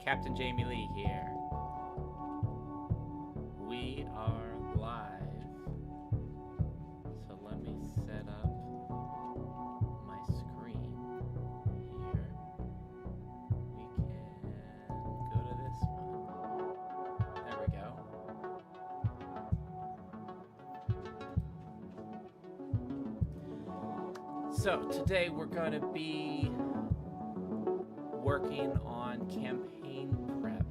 Captain Jamie-Leigh here. We are live. So let me set up my screen here. We can go to this one. There we go. So today we're going to be working on campaign prep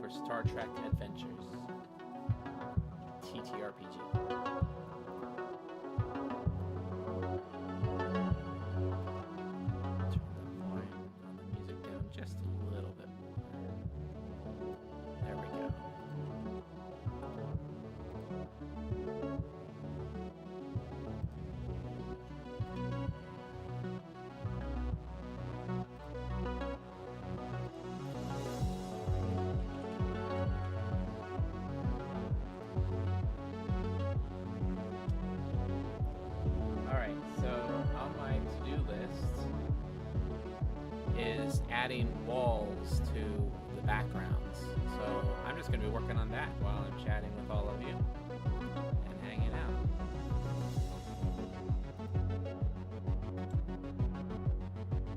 for Star Trek Adventures TTRPG. Turn the volume on the music down just a little bit more. There we go. Alright, so on my to-do list is adding walls to the backgrounds. So I'm just going to be working on that while I'm chatting with all of you and hanging out.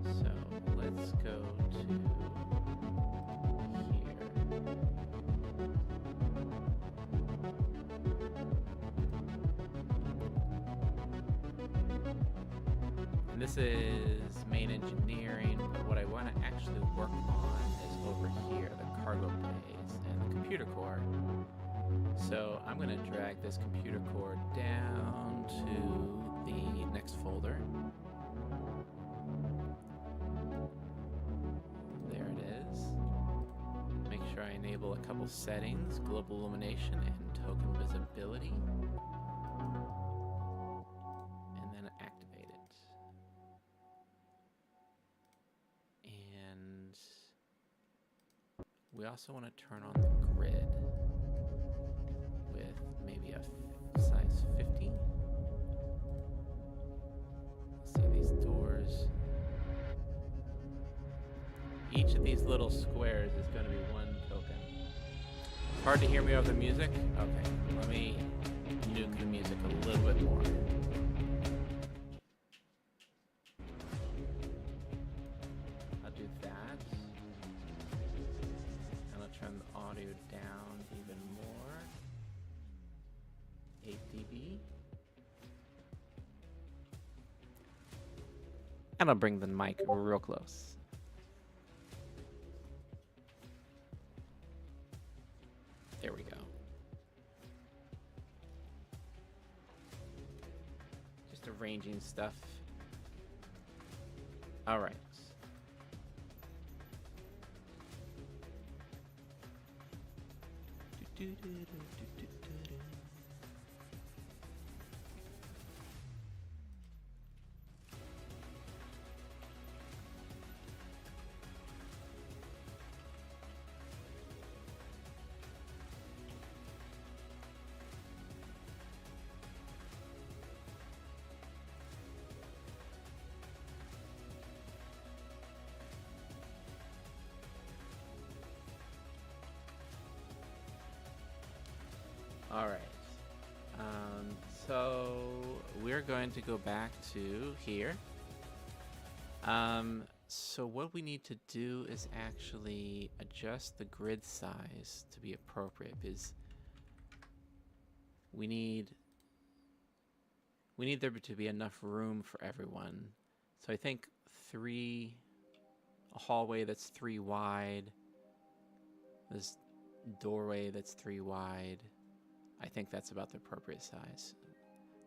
So let's go to here. And this is main engineering, but what I want to actually work on is over here, the cargo bays and the computer core. So I'm going to drag this computer core down to the next folder. There it is. Make sure I enable a couple settings, global illumination and token visibility. And then activate it. And we also want to turn on the grid with maybe a size 50. Let's see these doors. Each of these little squares is going to be one token. It's hard to hear me over the music? Okay, let me nuke the music a little bit more. I'll do that. And I'll turn the audio down even more. 8 dB. And I'll bring the mic real close. There we go. Just arranging stuff. All right. All right. So we're going to go back to here. So what we need to do is actually adjust the grid size to be appropriate, because we need there to be enough room for everyone. So I think a hallway that's 3 wide, this doorway that's 3 wide. I think that's about the appropriate size.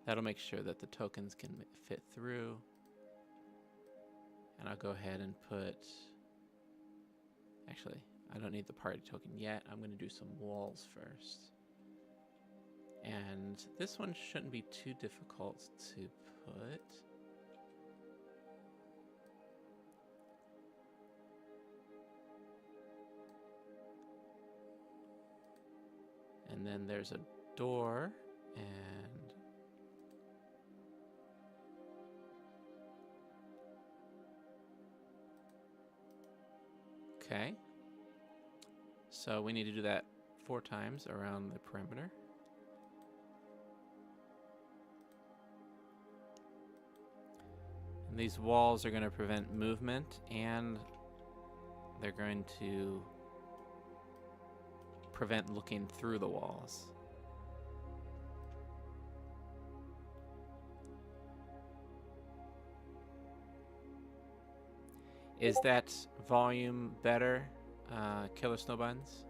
That'll make sure that the tokens can fit through. And I'll go ahead and put... Actually, I don't need the party token yet. I'm going to do some walls first. And this one shouldn't be too difficult to put. And then there's a door, and okay. So we need to do that 4 times around the perimeter. And these walls are going to prevent movement, and they're going to prevent looking through the walls. Is that volume better, Killer Snowbuns?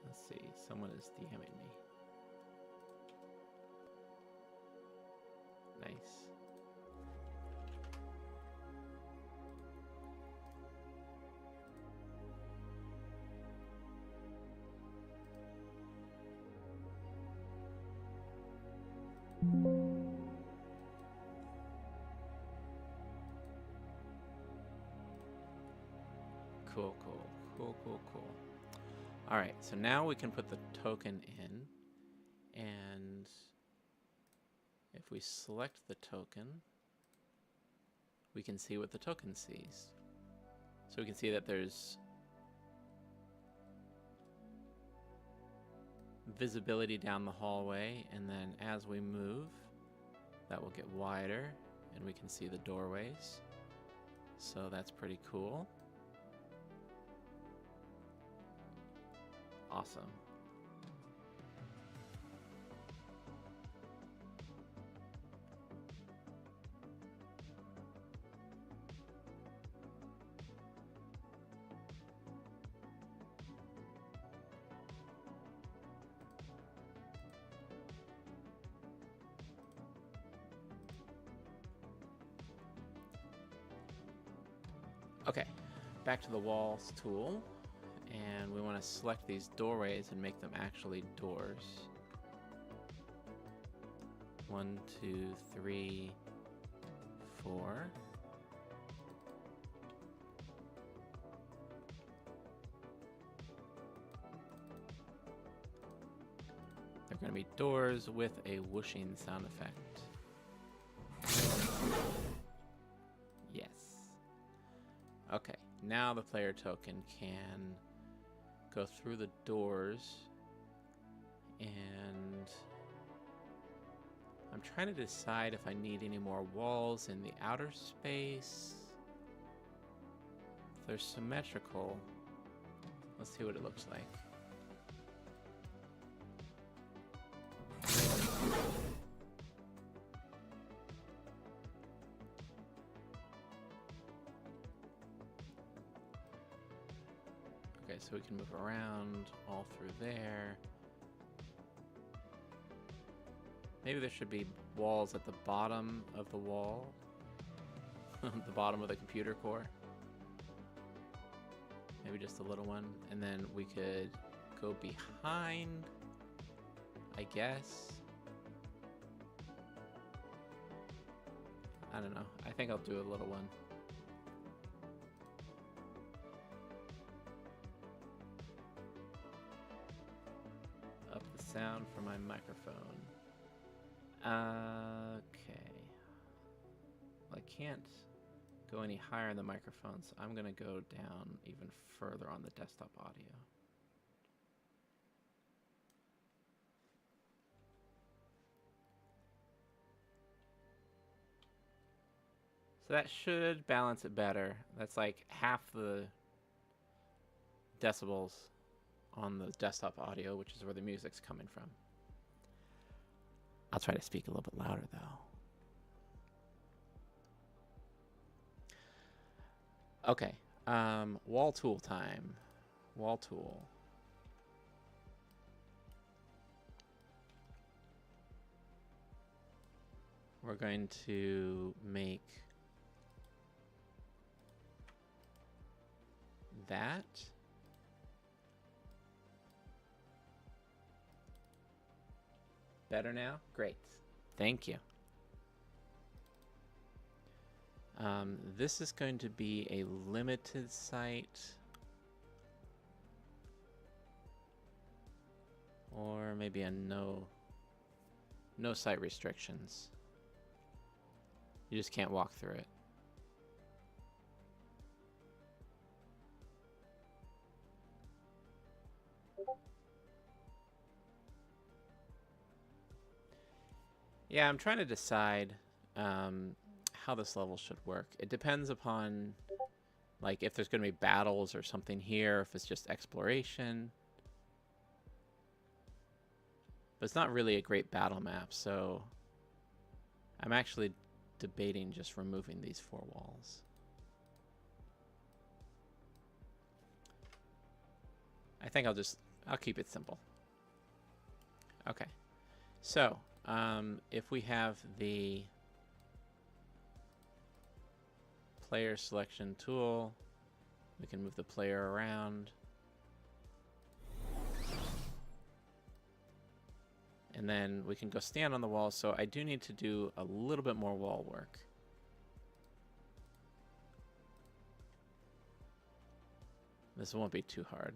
Let's see, someone is DMing me. Nice. Cool. All right, so now we can put the token in, and if we select the token, we can see what the token sees. So we can see that there's visibility down the hallway, and then as we move, that will get wider, and we can see the doorways. So that's pretty cool. Awesome. Okay, back to the walls tool, and we want to select these doorways and make them actually doors. 1, 2, 3, 4. They're going to be doors with a whooshing sound effect. Yes. Okay, now the player token can go through the doors, and I'm trying to decide if I need any more walls in the outer space. If they're symmetrical, let's see what it looks like. Okay, so we can move around all through there. Maybe there should be walls at the bottom of the wall, the bottom of the computer core. Maybe just a little one, and then we could go behind, I guess. I don't know. I think I'll do a little one. Up the sound from my microphone. Okay. Well, I can't go any higher in the microphone, so I'm going to go down even further on the desktop audio. So that should balance it better. That's like half the decibels on the desktop audio, which is where the music's coming from. I'll try to speak a little bit louder, though. Okay, wall tool time. Wall tool. We're going to make that. Better now? Great. Thank you. This is going to be a limited site. Or maybe a no site restrictions. You just can't walk through it. Yeah, I'm trying to decide how this level should work. It depends upon, like, if there's going to be battles or something here, if it's just exploration. But it's not really a great battle map, so I'm actually debating just removing these 4 walls. I think I'll keep it simple. Okay. So, if we have the player selection tool, we can move the player around. And then we can go stand on the wall, so I do need to do a little bit more wall work. This won't be too hard.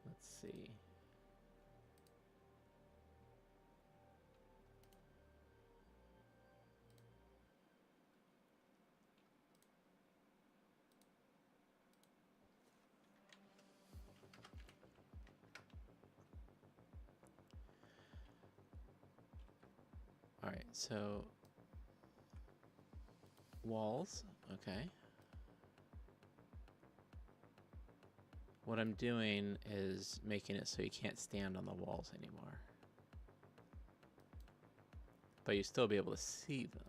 Let's see. All right, so walls, okay. What I'm doing is making it so you can't stand on the walls anymore. But you still be able to see them.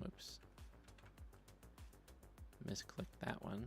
Whoops. Misclicked that one.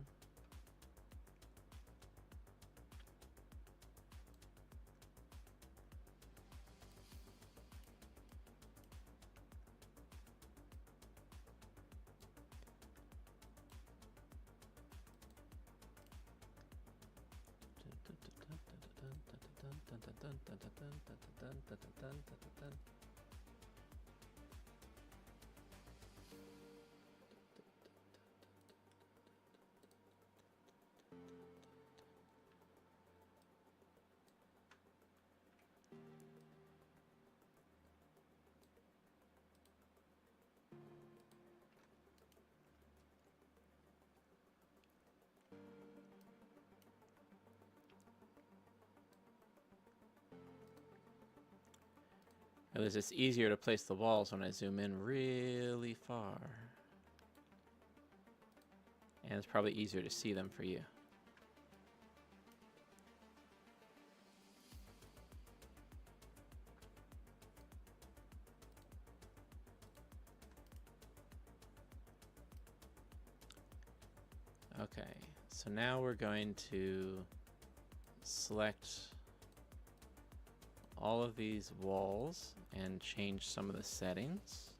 It's just easier to place the walls when I zoom in really far. And it's probably easier to see them for you. Okay, so now we're going to select all of these walls and change some of the settings.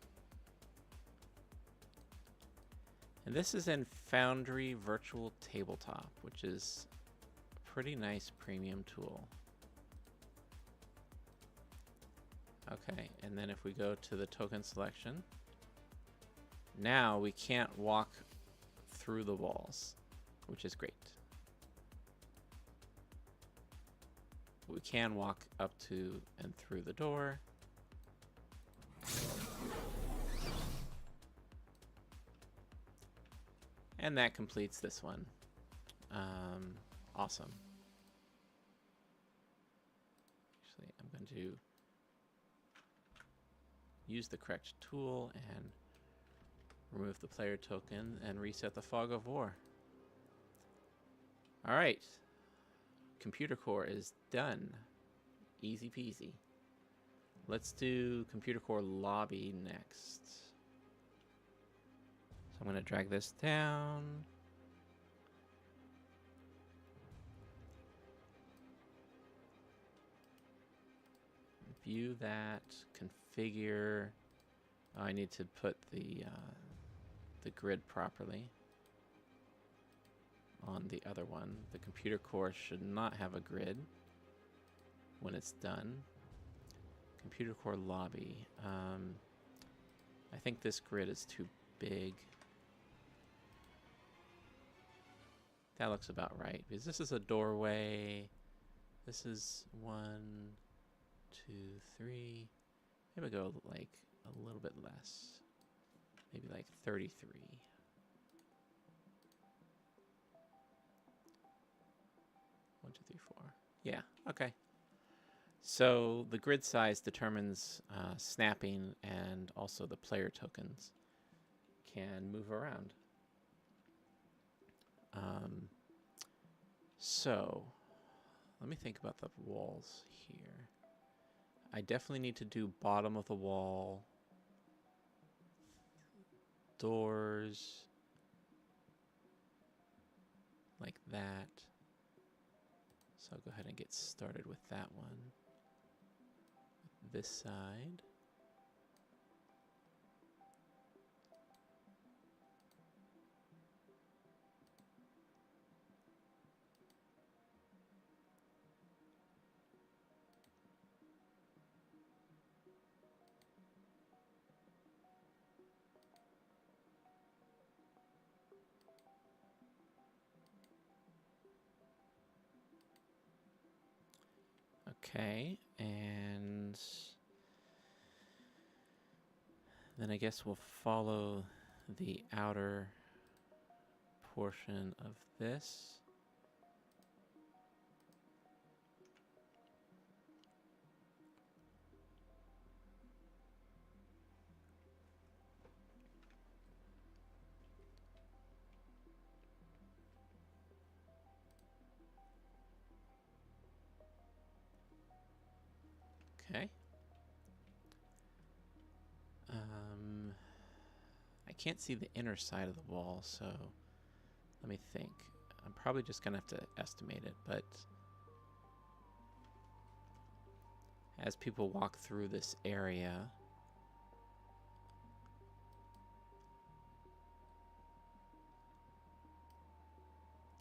And this is in Foundry Virtual Tabletop, which is a pretty nice premium tool. Okay, and then if we go to the token selection, now we can't walk through the walls, which is great. We can walk up to and through the door. And that completes this one. Awesome. Actually, I'm going to use the correct tool and remove the player token and reset the fog of war. All right. Computer core is done. Easy peasy. Let's do computer core lobby next. So I'm going to drag this down. view that, configure. Oh, I need to put the grid properly on the other one. The computer core should not have a grid when it's done. Computer core lobby. I think this grid is too big. That looks about right, because this is a doorway. This is 1, 2, 3. Maybe go like a little bit less. Maybe like 33. 1, 2, 3, 4. Yeah, okay. So the grid size determines snapping, and also the player tokens can move around. So let me think about the walls here. I definitely need to do bottom of the wall, doors, like that. So I'll go ahead and get started with that one. This side. Okay, and then I guess we'll follow the outer portion of this. Okay. I can't see the inner side of the wall, so let me think. I'm probably just gonna have to estimate it, but as people walk through this area,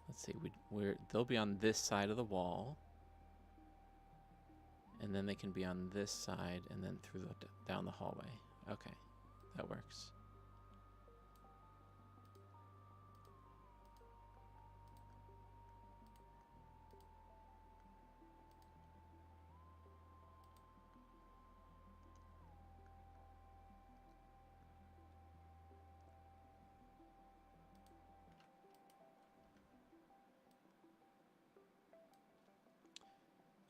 let's see, they'll be on this side of the wall, and then they can be on this side, and then through down the hallway. Okay, that works.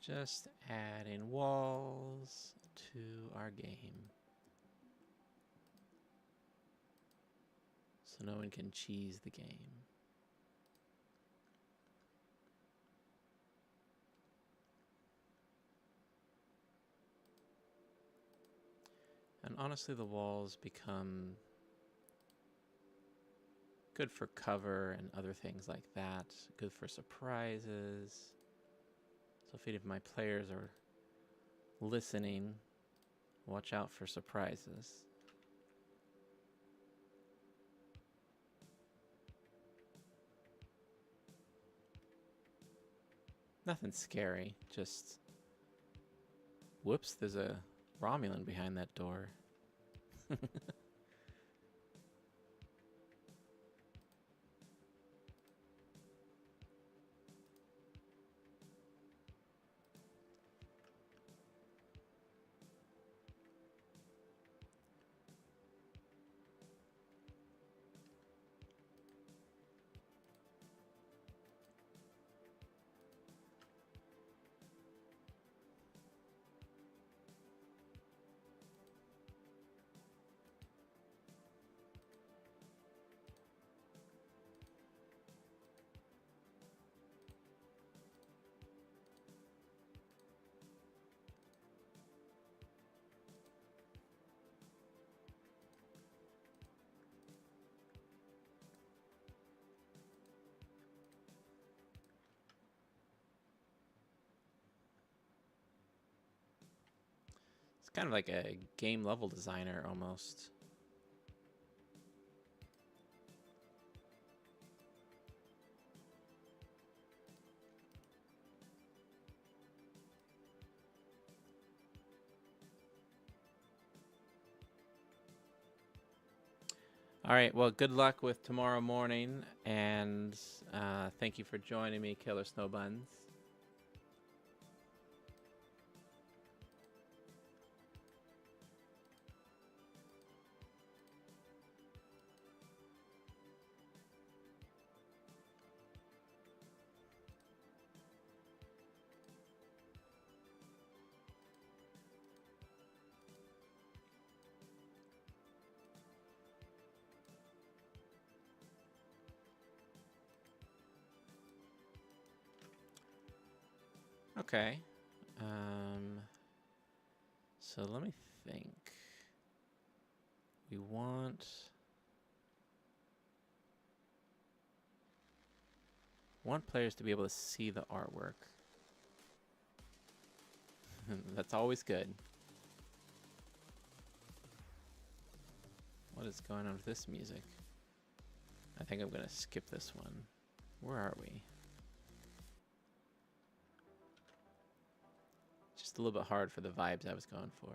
Just adding walls to our game, so no one can cheese the game. And honestly, the walls become good for cover and other things like that. Good for surprises. So if any of my players are listening, watch out for surprises. Nothing scary, just... Whoops, there's a Romulan behind that door. kind of like a game level designer almost. All right, well, good luck with tomorrow morning, and thank you for joining me, Killer Snowbuns. Okay. So let me think. We want players to be able to see the artwork. That's always good. What is going on with this music? I think I'm going to skip this one. Where are we? Just a little bit hard for the vibes I was going for.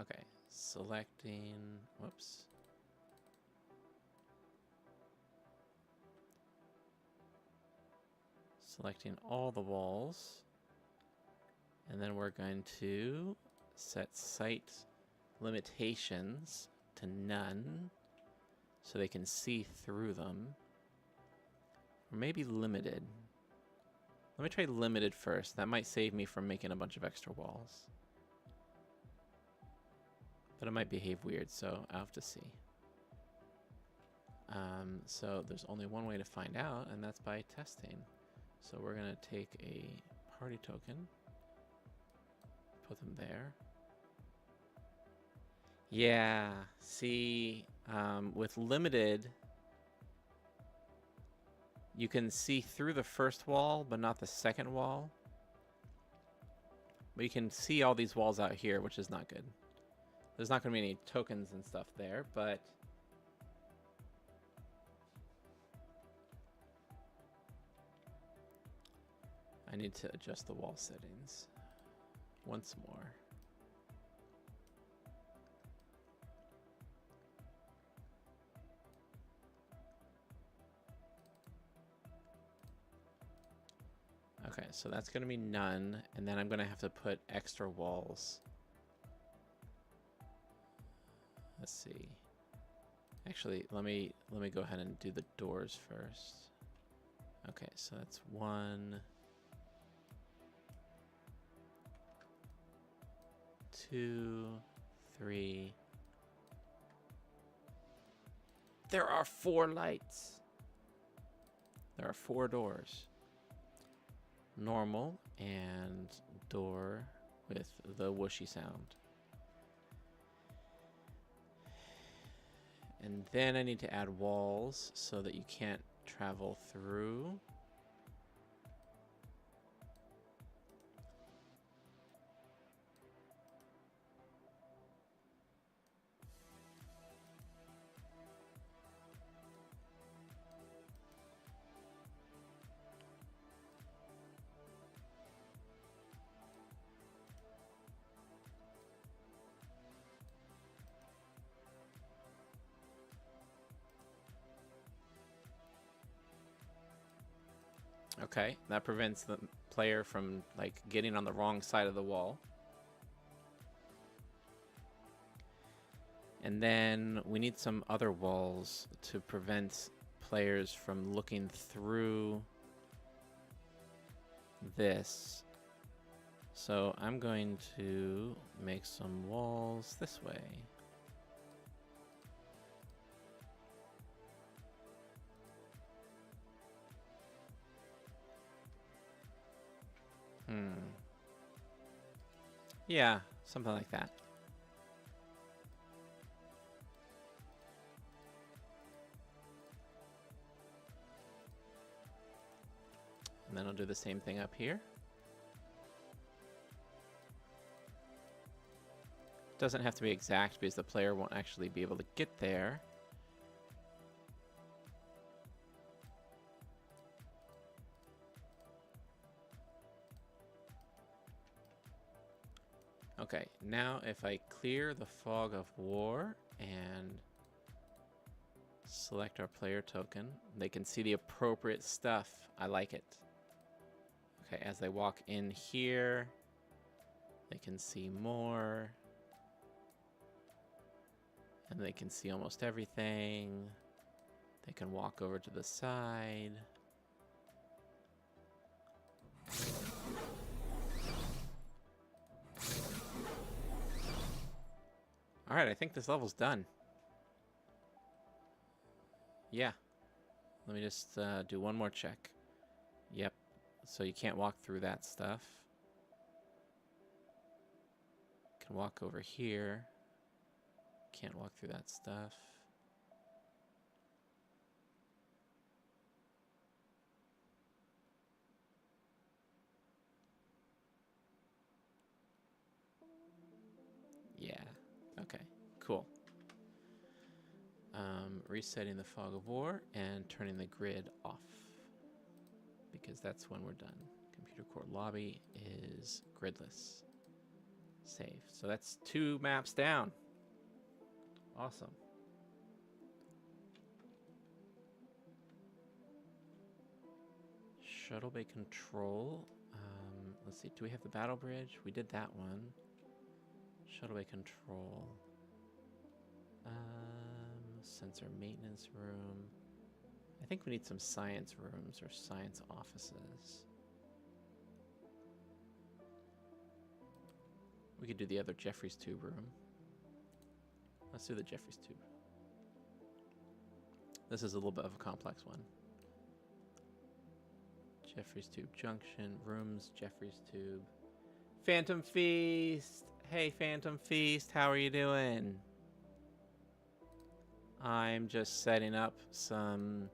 Okay, selecting, whoops. Selecting all the walls. And then we're going to set site limitations to none so they can see through them. Or maybe limited. Let me try limited first. That might save me from making a bunch of extra walls. But it might behave weird, so I'll have to see. So there's only one way to find out, and that's by testing. So we're going to take a party token, put them there. Yeah, see, with limited, you can see through the first wall, but not the second wall. But you can see all these walls out here, which is not good. There's not going to be any tokens and stuff there, but I need to adjust the wall settings once more. Okay, so that's going to be none, and then I'm going to have to put extra walls. Let's see. Actually, let me go ahead and do the doors first. Okay, so that's 1, 2, 3. There are 4 lights. There are 4 doors. Normal and door with the whooshy sound. And then I need to add walls so that you can't travel through. Okay, that prevents the player from like getting on the wrong side of the wall. And then we need some other walls to prevent players from looking through this. So I'm going to make some walls this way. Yeah, something like that. And then I'll do the same thing up here. Doesn't have to be exact because the player won't actually be able to get there. Okay, now if I clear the fog of war and select our player token, they can see the appropriate stuff. I like it. Okay, as they walk in here, they can see more. And they can see almost everything. They can walk over to the side. All right, I think this level's done. Yeah. Let me just do one more check. Yep. So you can't walk through that stuff. Can walk over here. Can't walk through that stuff. Yeah. Okay. Cool. Resetting the fog of war and turning the grid off, because that's when we're done. Computer core lobby is gridless. Save. So that's 2 maps down. Awesome. Shuttle bay control. Let's see. Do we have the battle bridge? We did that one. Shuttle bay control. Sensor maintenance room. I think we need some science rooms or science offices. We could do the other Jeffries tube room. Let's do the Jeffries tube. This is a little bit of a complex one. Jeffries tube junction, rooms, Jeffries tube. Phantom Feast! Hey, Phantom Feast, how are you doing? I'm just setting up some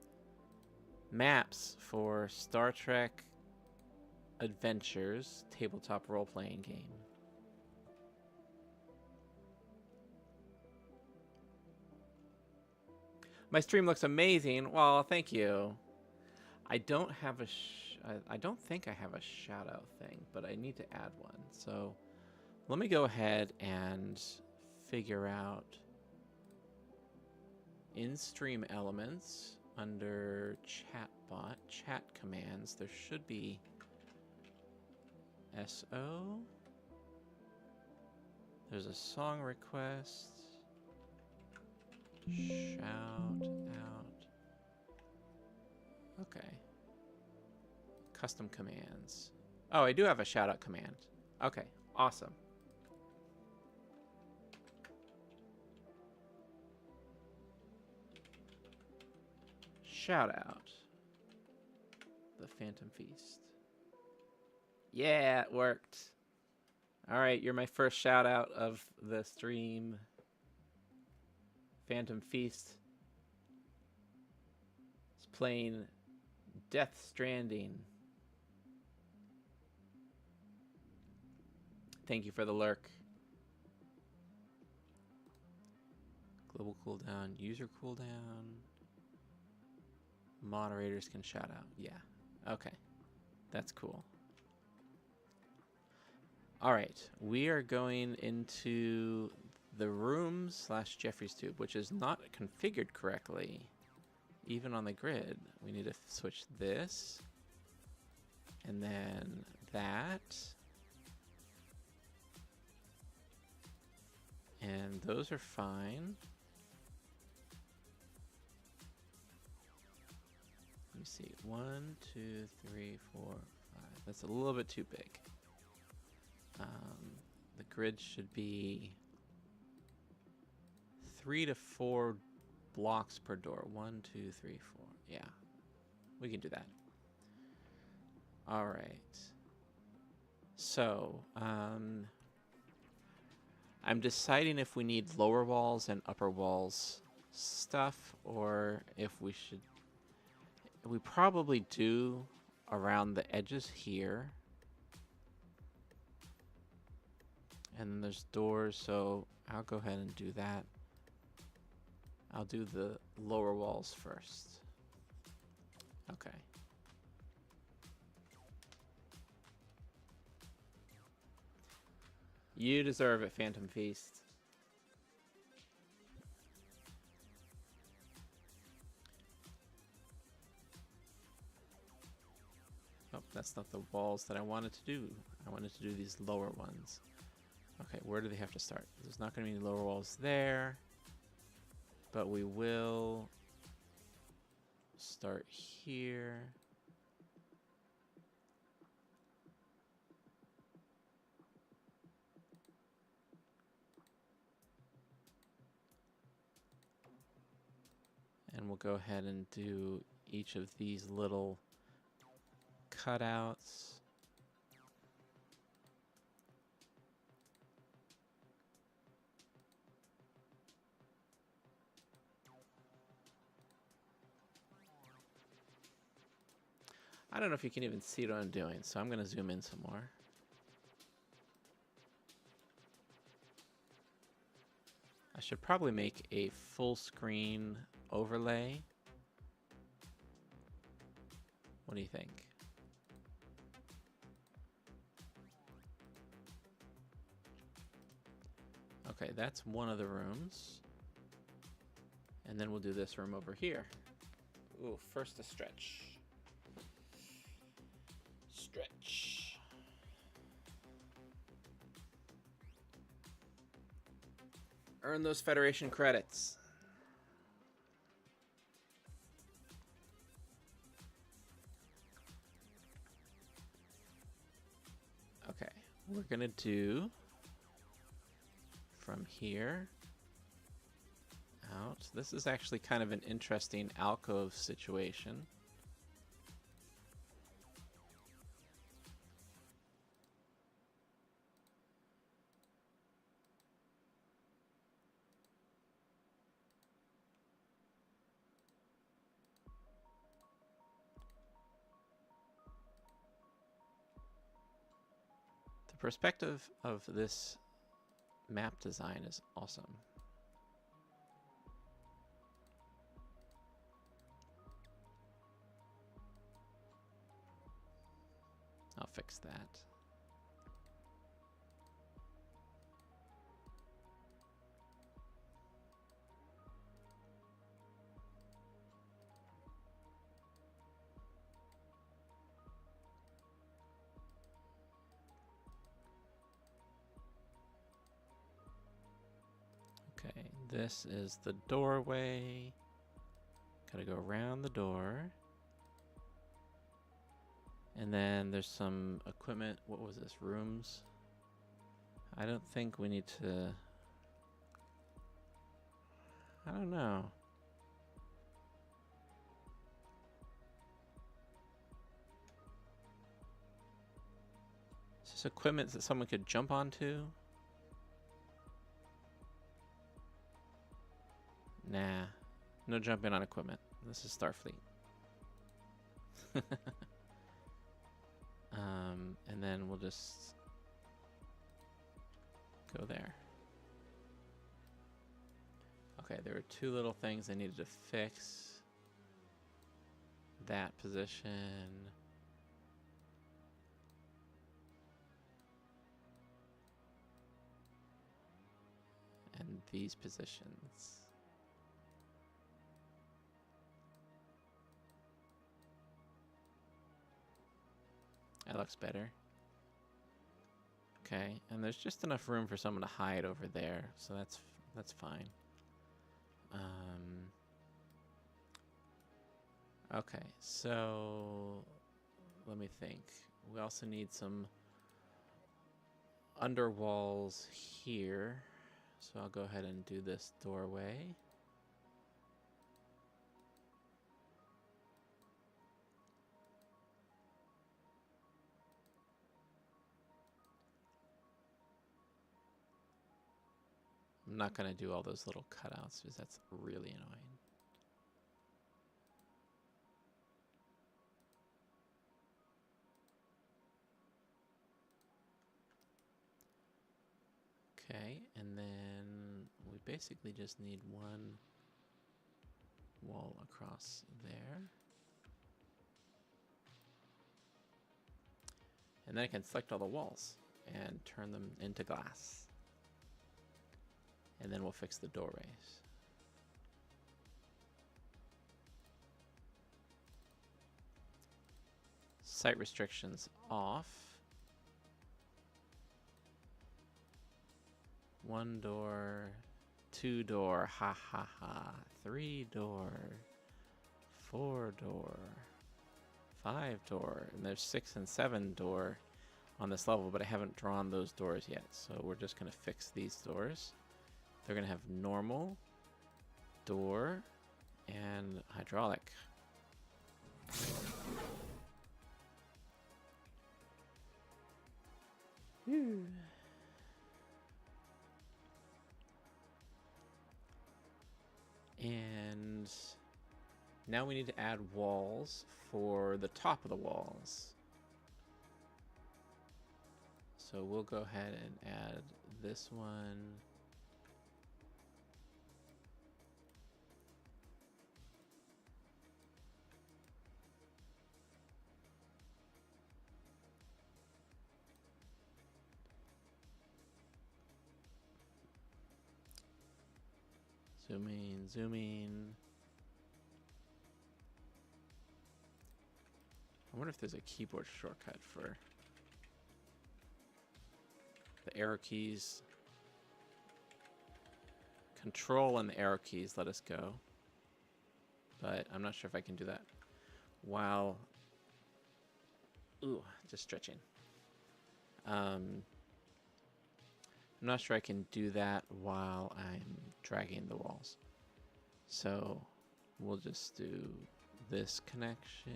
maps for Star Trek Adventures tabletop role-playing game. My stream looks amazing. Well, thank you. I don't have a I don't think I have a shout out thing, but I need to add one. So let me go ahead and figure out in-stream elements under chatbot, chat commands. There should be SO. There's a song request. Shout out. Okay. Custom commands. Oh, I do have a shout out command. Okay, awesome. Shout out the Phantom Feast. Yeah, it worked. All right, you're my first shout out of the stream. Phantom Feast is playing Death Stranding. Thank you for the lurk. Global cooldown, user cooldown. Moderators can shout out. Yeah. Okay. That's cool. All right. We are going into the room / Jeffries tube, which is not configured correctly. Even on the grid. We need to switch this. And then that. And those are fine. Let me see. 1, 2, 3, 4, 5. That's a little bit too big. The grid should be 3 to 4 blocks per door. 1, 2, 3, 4. Yeah. We can do that. All right. So, I'm deciding if we need lower walls and upper walls stuff, or if we should... We probably do around the edges here. And then there's doors, so I'll go ahead and do that. I'll do the lower walls first. Okay. You deserve it, Phantom Feast. Oh, that's not the walls that I wanted to do. I wanted to do these lower ones. Okay, where do they have to start? There's not going to be any lower walls there. But we will start here. And we'll go ahead and do each of these little cutouts. I don't know if you can even see what I'm doing, so I'm going to zoom in some more. I should probably make a full screen overlay. What do you think? Okay, that's one of the rooms. And then we'll do this room over here. Ooh, first a stretch. Stretch. Earn those Federation credits. Okay, we're gonna do from here out. This is actually kind of an interesting alcove situation. The perspective of this map design is awesome. I'll fix that. Okay, this is the doorway. Gotta go around the door. And then there's some equipment. What was this? Rooms? I don't think we need to... I don't know. Is this equipment that someone could jump onto? Nah. No jumping on equipment. This is Starfleet. And then we'll just go there. Okay, there were two little things I needed to fix. That position. And these positions. That looks better. Okay, and there's just enough room for someone to hide over there, so that's fine. Okay, so let me think. We also need some underwalls here, so I'll go ahead and do this doorway. I'm not going to do all those little cutouts because that's really annoying. Okay, and then we basically just need one wall across there. And then I can select all the walls and turn them into glass. And then we'll fix the doorways. Site restrictions off. 1 door, 2 door, ha ha ha. 3 door, 4 door, 5 door, and there's 6 and 7 door on this level, but I haven't drawn those doors yet. So we're just gonna fix these doors. They're gonna have normal, door, and hydraulic. Whew. And now we need to add walls for the top of the walls. So we'll go ahead and add this one. Zoom in, zoom in. I wonder if there's a keyboard shortcut for the arrow keys. Control and the arrow keys let us go. But I'm not sure if I can do that while... Ooh, just stretching. I'm not sure I can do that while I'm dragging the walls. So we'll just do this connection.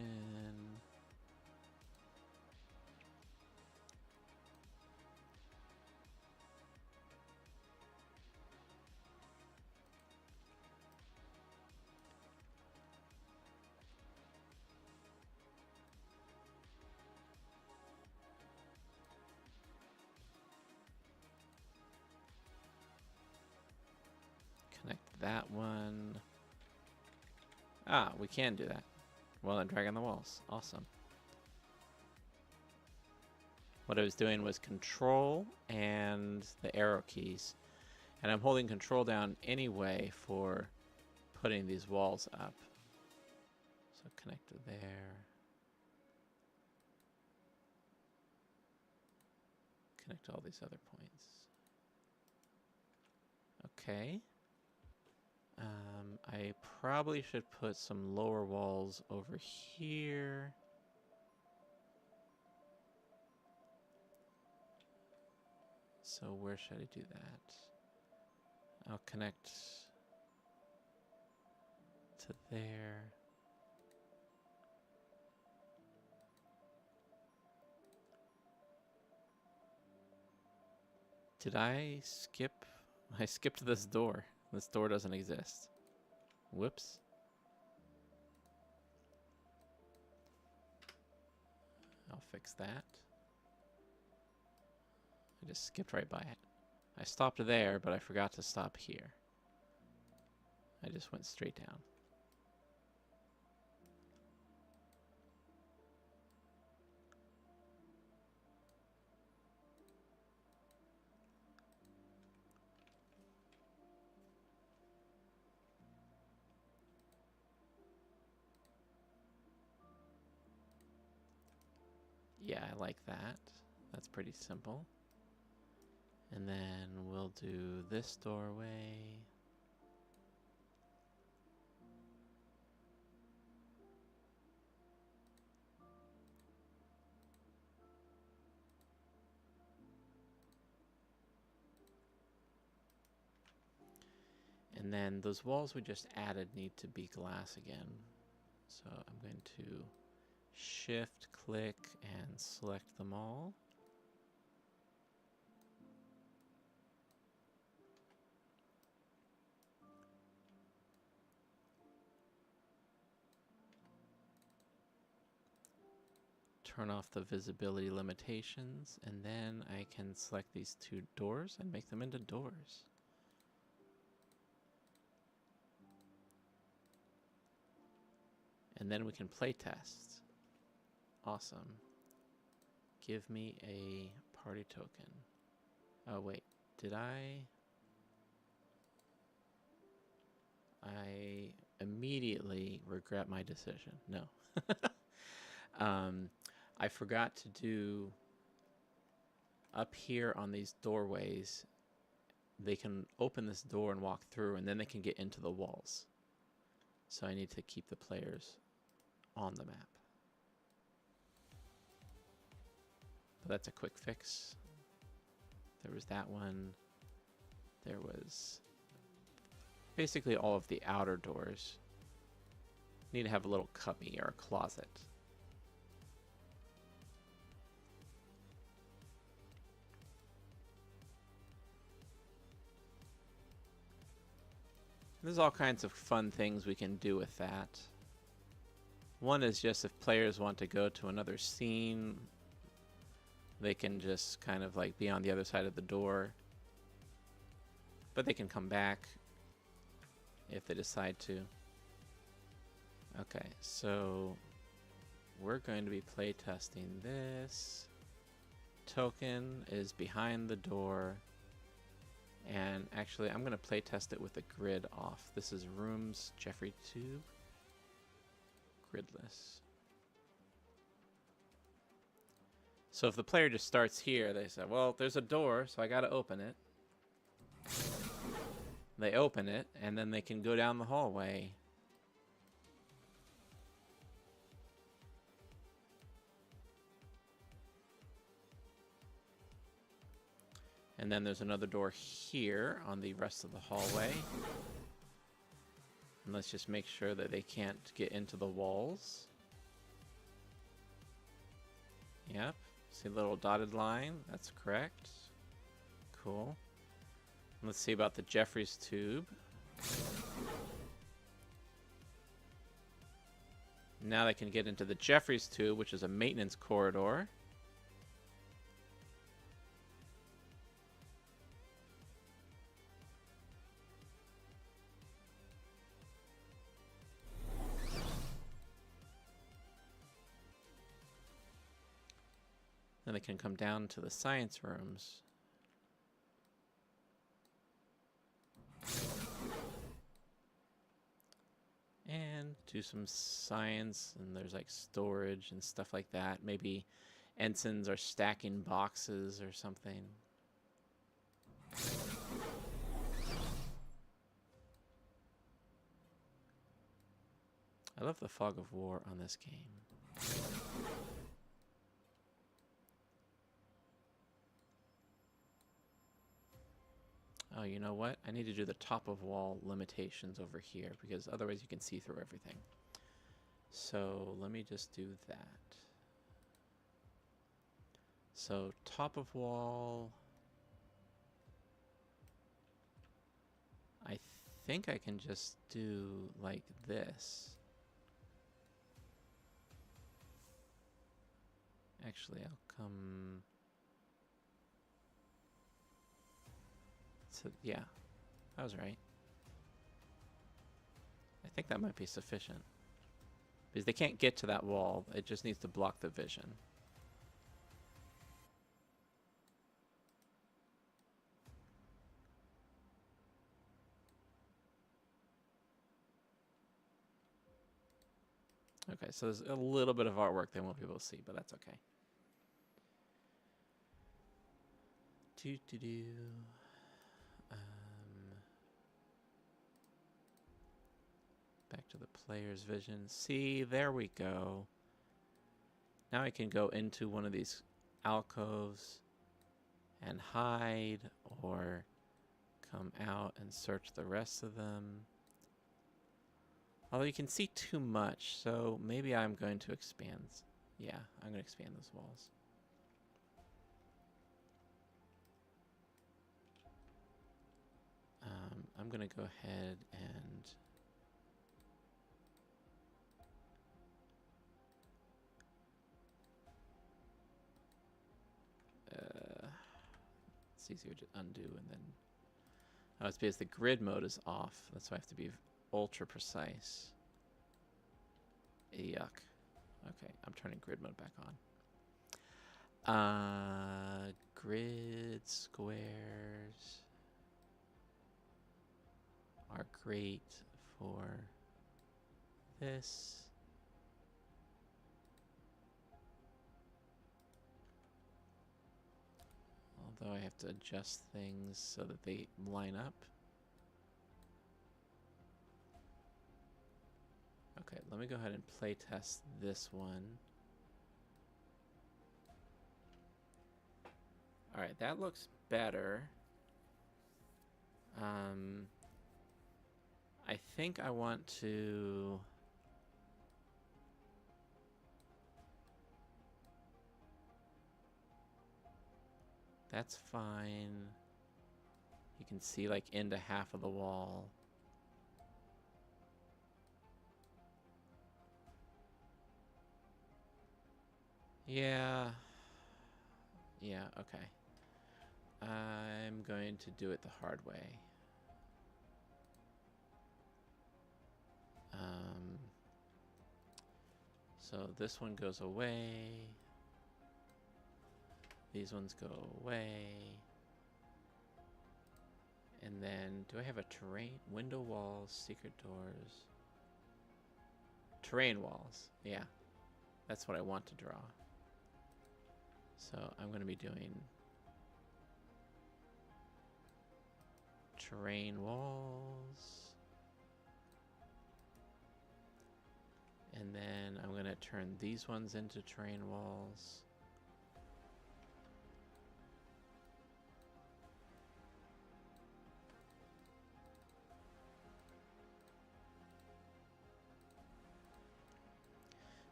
Connect that one. Ah, we can do that. Well, I'm dragging the walls. Awesome. What I was doing was control and the arrow keys. And I'm holding control down anyway for putting these walls up. So connect to there. Connect to all these other points. Okay. I probably should put some lower walls over here. So where should I do that? I'll connect to there. Did I skip? I skipped this door. This door doesn't exist. Whoops. I'll fix that. I just skipped right by it. I stopped there, but I forgot to stop here. I just went straight down. Yeah, I like that. That's pretty simple. And then we'll do this doorway. And then those walls we just added need to be glass again. So I'm going to shift click and select them all. turn off the visibility limitations, and then I can select these two doors and make them into doors. And then we can play test. Awesome. Give me a party token. Oh wait, did I immediately regret my decision. No. I forgot to do up here on these doorways. They can open this door and walk through, and then they can get into the walls. So I need to keep the players on the map. But that's a quick fix. There was that one. There was basically all of the outer doors. Need to have a little cubby or a closet. There's all kinds of fun things we can do with that. One is just if players want to go to another scene, they can just kind of like be on the other side of the door. But they can come back if they decide to. Okay, so we're going to be play testing this. Token is behind the door. And actually, I'm going to play test it with the grid off. This is Rooms Jeffrey Tube. Gridless. So if the player just starts here, they say, well, there's a door, so I got to open it. They open it, and then they can go down the hallway. And then there's another door here on the rest of the hallway. And let's just make sure that they can't get into the walls. Yep. See the little dotted line? That's correct. Cool. Let's see about the Jeffries tube. Now they can get into the Jeffries tube, which is a maintenance corridor. Then they can come down to the science rooms. And do some science, and there's like storage and stuff like that. Maybe ensigns are stacking boxes or something. I love the fog of war on this game. Oh, you know what? I need to do the top of wall limitations over here because otherwise you can see through everything. So let me just do that. So top of wall. I think I can just do like this. Actually, I'll come... So, yeah, I was right. I think that might be sufficient. Because they can't get to that wall. It just needs to block the vision. Okay, so there's a little bit of artwork they won't be able to see, but that's okay. Back to the player's vision. See, there we go. Now I can go into one of these alcoves and hide, or come out and search the rest of them. Although you can see too much, so maybe I'm going to expand. Yeah, I'm going to expand those walls. I'm going to go ahead and It's easier to undo and then... Oh, it's because the grid mode is off. That's why I have to be ultra precise. Yuck. Okay, I'm turning grid mode back on. Grid squares are great for this. Although I have to adjust things so that they line up. Okay, let me go ahead and play test this one. All right, that looks better. I think I want to... That's fine. You can see like into half of the wall. Yeah. Yeah, okay. I'm going to do it the hard way. So this one goes away. These ones go away. And then, do I have a terrain? Window walls, secret doors. Terrain walls, yeah. That's what I want to draw. So I'm going to be doing terrain walls. And then I'm going to turn these ones into terrain walls.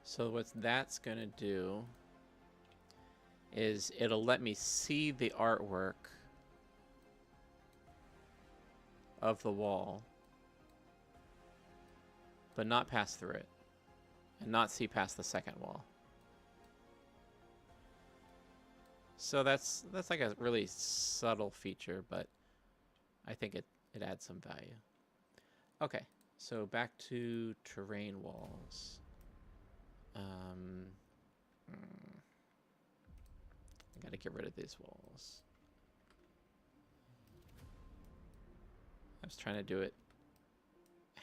So what that's going to do is it'll let me see the artwork of the wall, but not pass through it, and not see past the second wall. So that's like a really subtle feature, but I think it adds some value. Okay, so back to terrain walls. I gotta get rid of these walls. I was trying to do it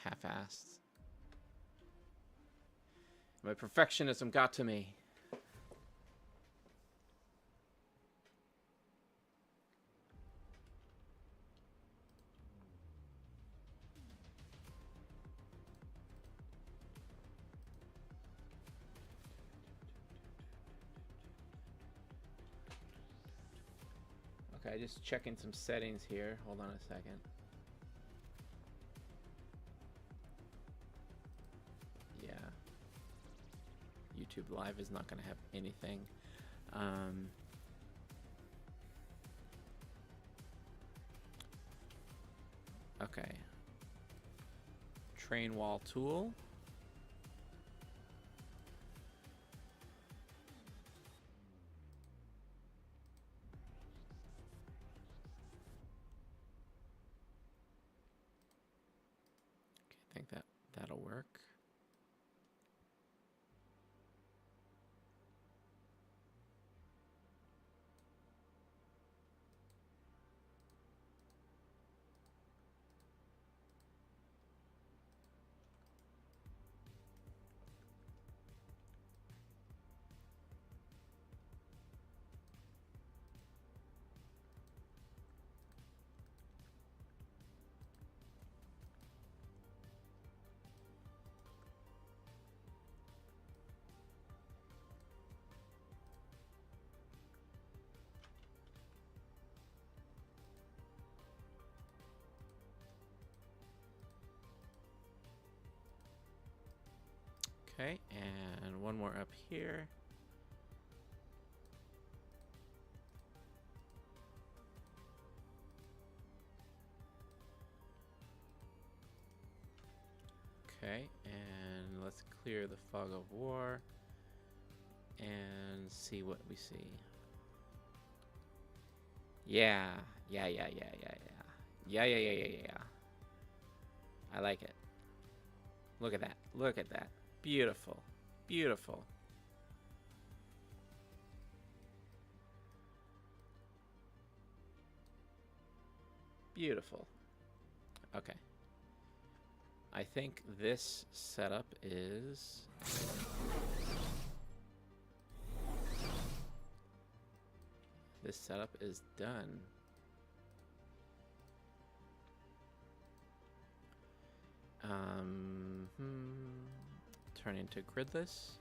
half-assed. My perfectionism got to me. Okay, just checking some settings here. Hold on a second. Yeah. YouTube Live is not going to have anything. Okay. Train wall tool. I think that'll work. Okay, and one more up here. Okay, and let's clear the fog of war and see what we see. Yeah. Yeah, yeah, yeah, yeah, yeah. Yeah, yeah, yeah, yeah, yeah. I like it. Look at that. Look at that. Beautiful. Beautiful. Beautiful. Okay. I think this setup is... This setup is done. Turn into gridless.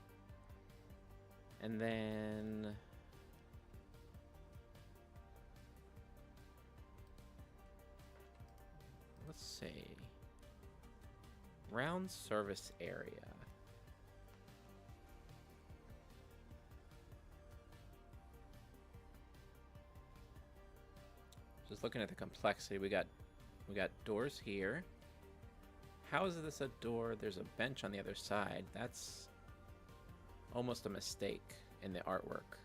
And then... Let's see. Round service area. Just looking at the complexity, we got doors here. How is this a door? There's a bench on the other side. That's almost a mistake in the artwork.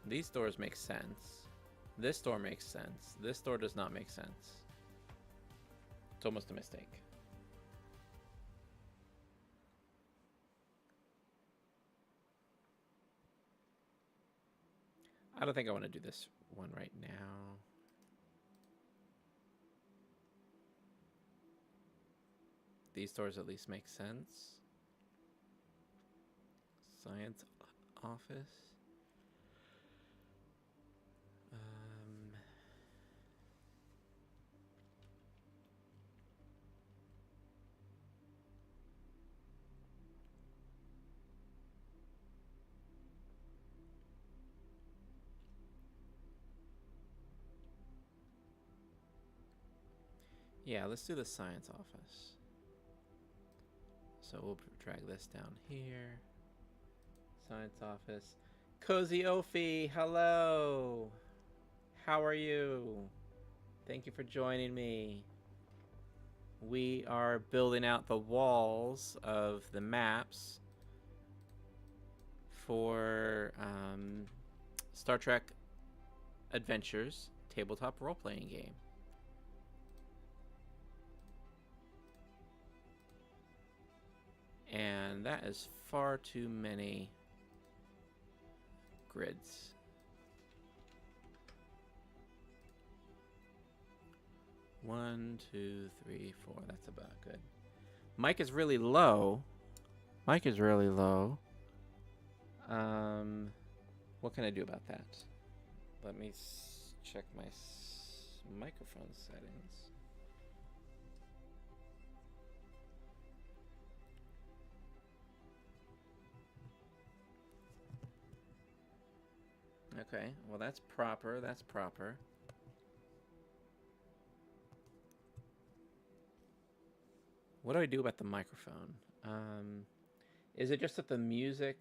These doors make sense. This door makes sense. This door does not make sense. It's almost a mistake. I don't think I want to do this one right now. These doors at least make sense. Science office. Yeah, let's do the science office. So we'll drag this down here. Science office. Cozy Ophi, hello. How are you? Thank you for joining me. We are building out the walls of the maps for Star Trek Adventures tabletop role-playing game. And that is far too many grids. One, two, three, four. That's about good. Mic is really low. Mic is really low. What can I do about that? Let me check my microphone settings. Okay, well that's proper, that's proper. What do I do about the microphone? Is it just that the music...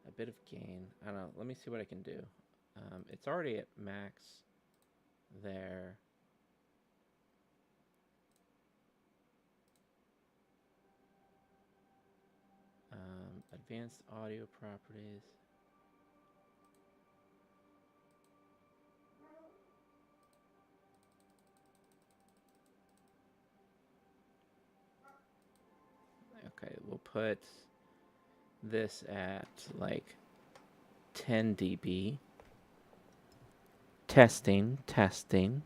A bit of gain. I don't know, let me see what I can do. It's already at max there. Advanced audio properties. Okay, we'll put this at like 10 dB. Testing, testing.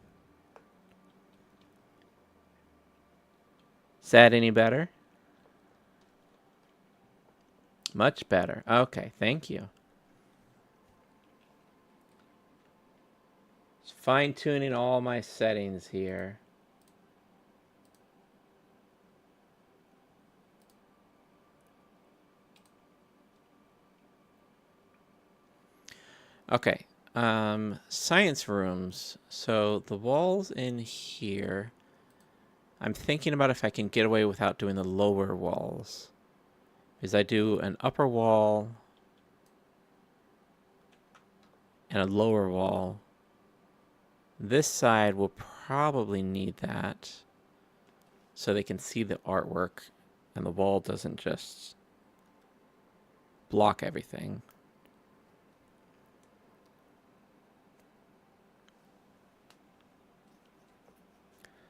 Is that any better? Much better. Okay, thank you. Just fine-tuning all my settings here. Okay, science rooms. So the walls in here, I'm thinking about if I can get away without doing the lower walls. Is I do an upper wall and a lower wall. This side will probably need that. so they can see the artwork and the wall doesn't just block everything.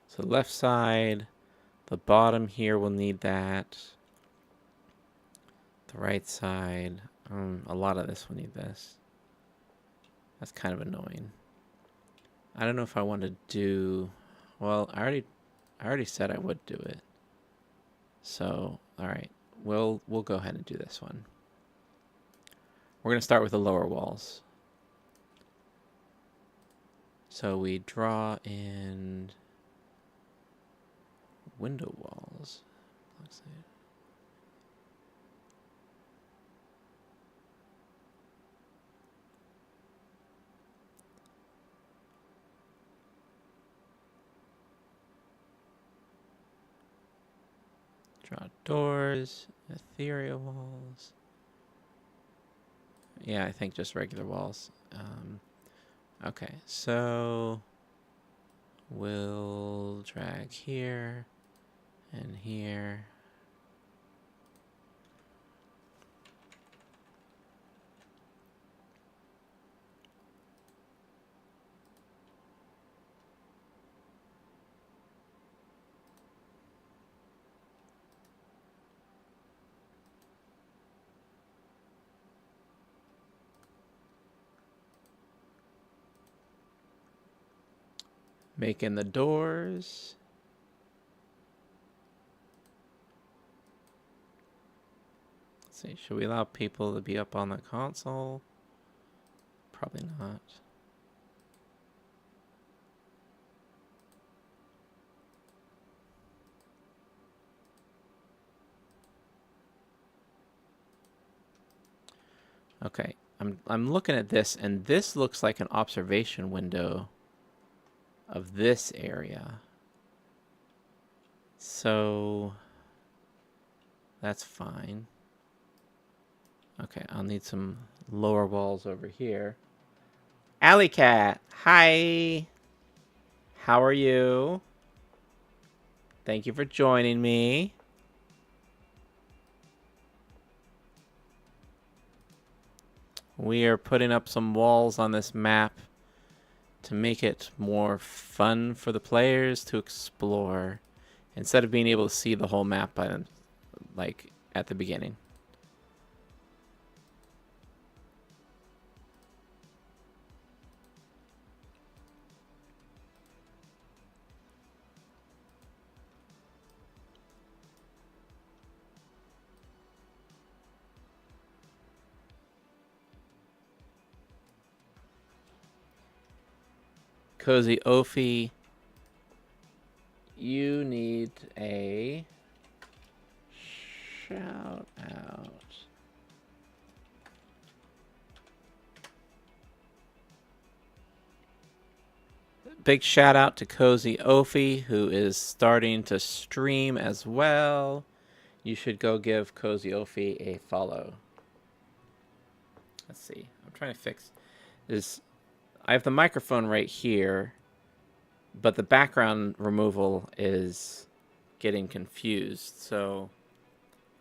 So the left side, the bottom here will need that. The right side, a lot of this will need this. That's kind of annoying. I don't know if I want to do, well, I already said I would do it. So, all right, we'll go ahead and do this one. We're going to start with the lower walls. So we draw in window walls. Let's see. Draw doors, ethereal walls. Yeah, I think just regular walls. Okay, so we'll drag here and here. Making the doors. Let's see, should we allow people to be up on the console? Probably not. Okay, I'm looking at this, and this looks like an observation window of this area. So that's fine. Okay, I'll need some lower walls over here. Alley Cat, hi. How are you? Thank you for joining me. We are putting up some walls on this map to make it more fun for the players to explore, instead of being able to see the whole map by them, like at the beginning. Cozy Ophi, you need a shout out. Big shout out to Cozy Ophi, who is starting to stream as well. You should go give Cozy Ophi a follow. Let's see. I'm trying to fix this. I have the microphone right here, but the background removal is getting confused. So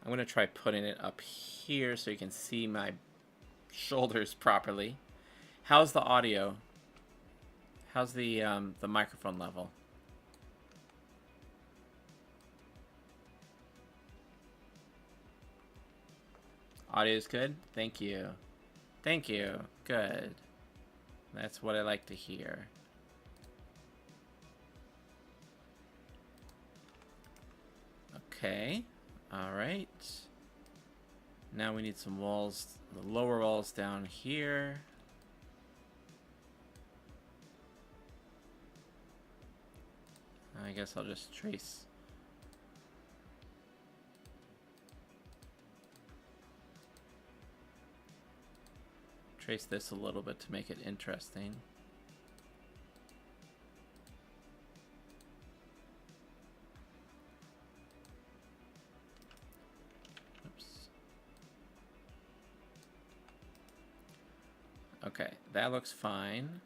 I'm going to try putting it up here so you can see my shoulders properly. How's the audio? How's the microphone level? Audio is good? Thank you. Thank you. Good. That's what I like to hear. Okay. All right. Now we need some walls, the lower walls down here. I guess I'll just trace. Trace this a little bit to make it interesting. Oops. Okay, that looks fine.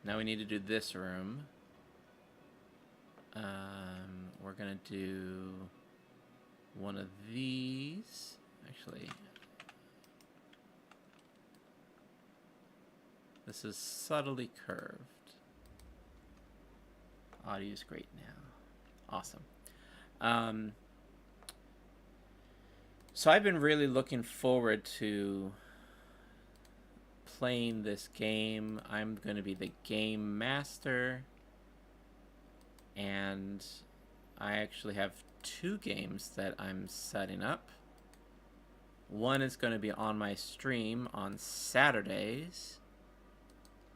Now we need to do this room. We're we're gonna do one of these. Actually, this is subtly curved. Audio's great now. Awesome. So I've been really looking forward to playing this game. I'm going to be the game master, and I actually have 2 games that I'm setting up. One is going to be on my stream on Saturdays.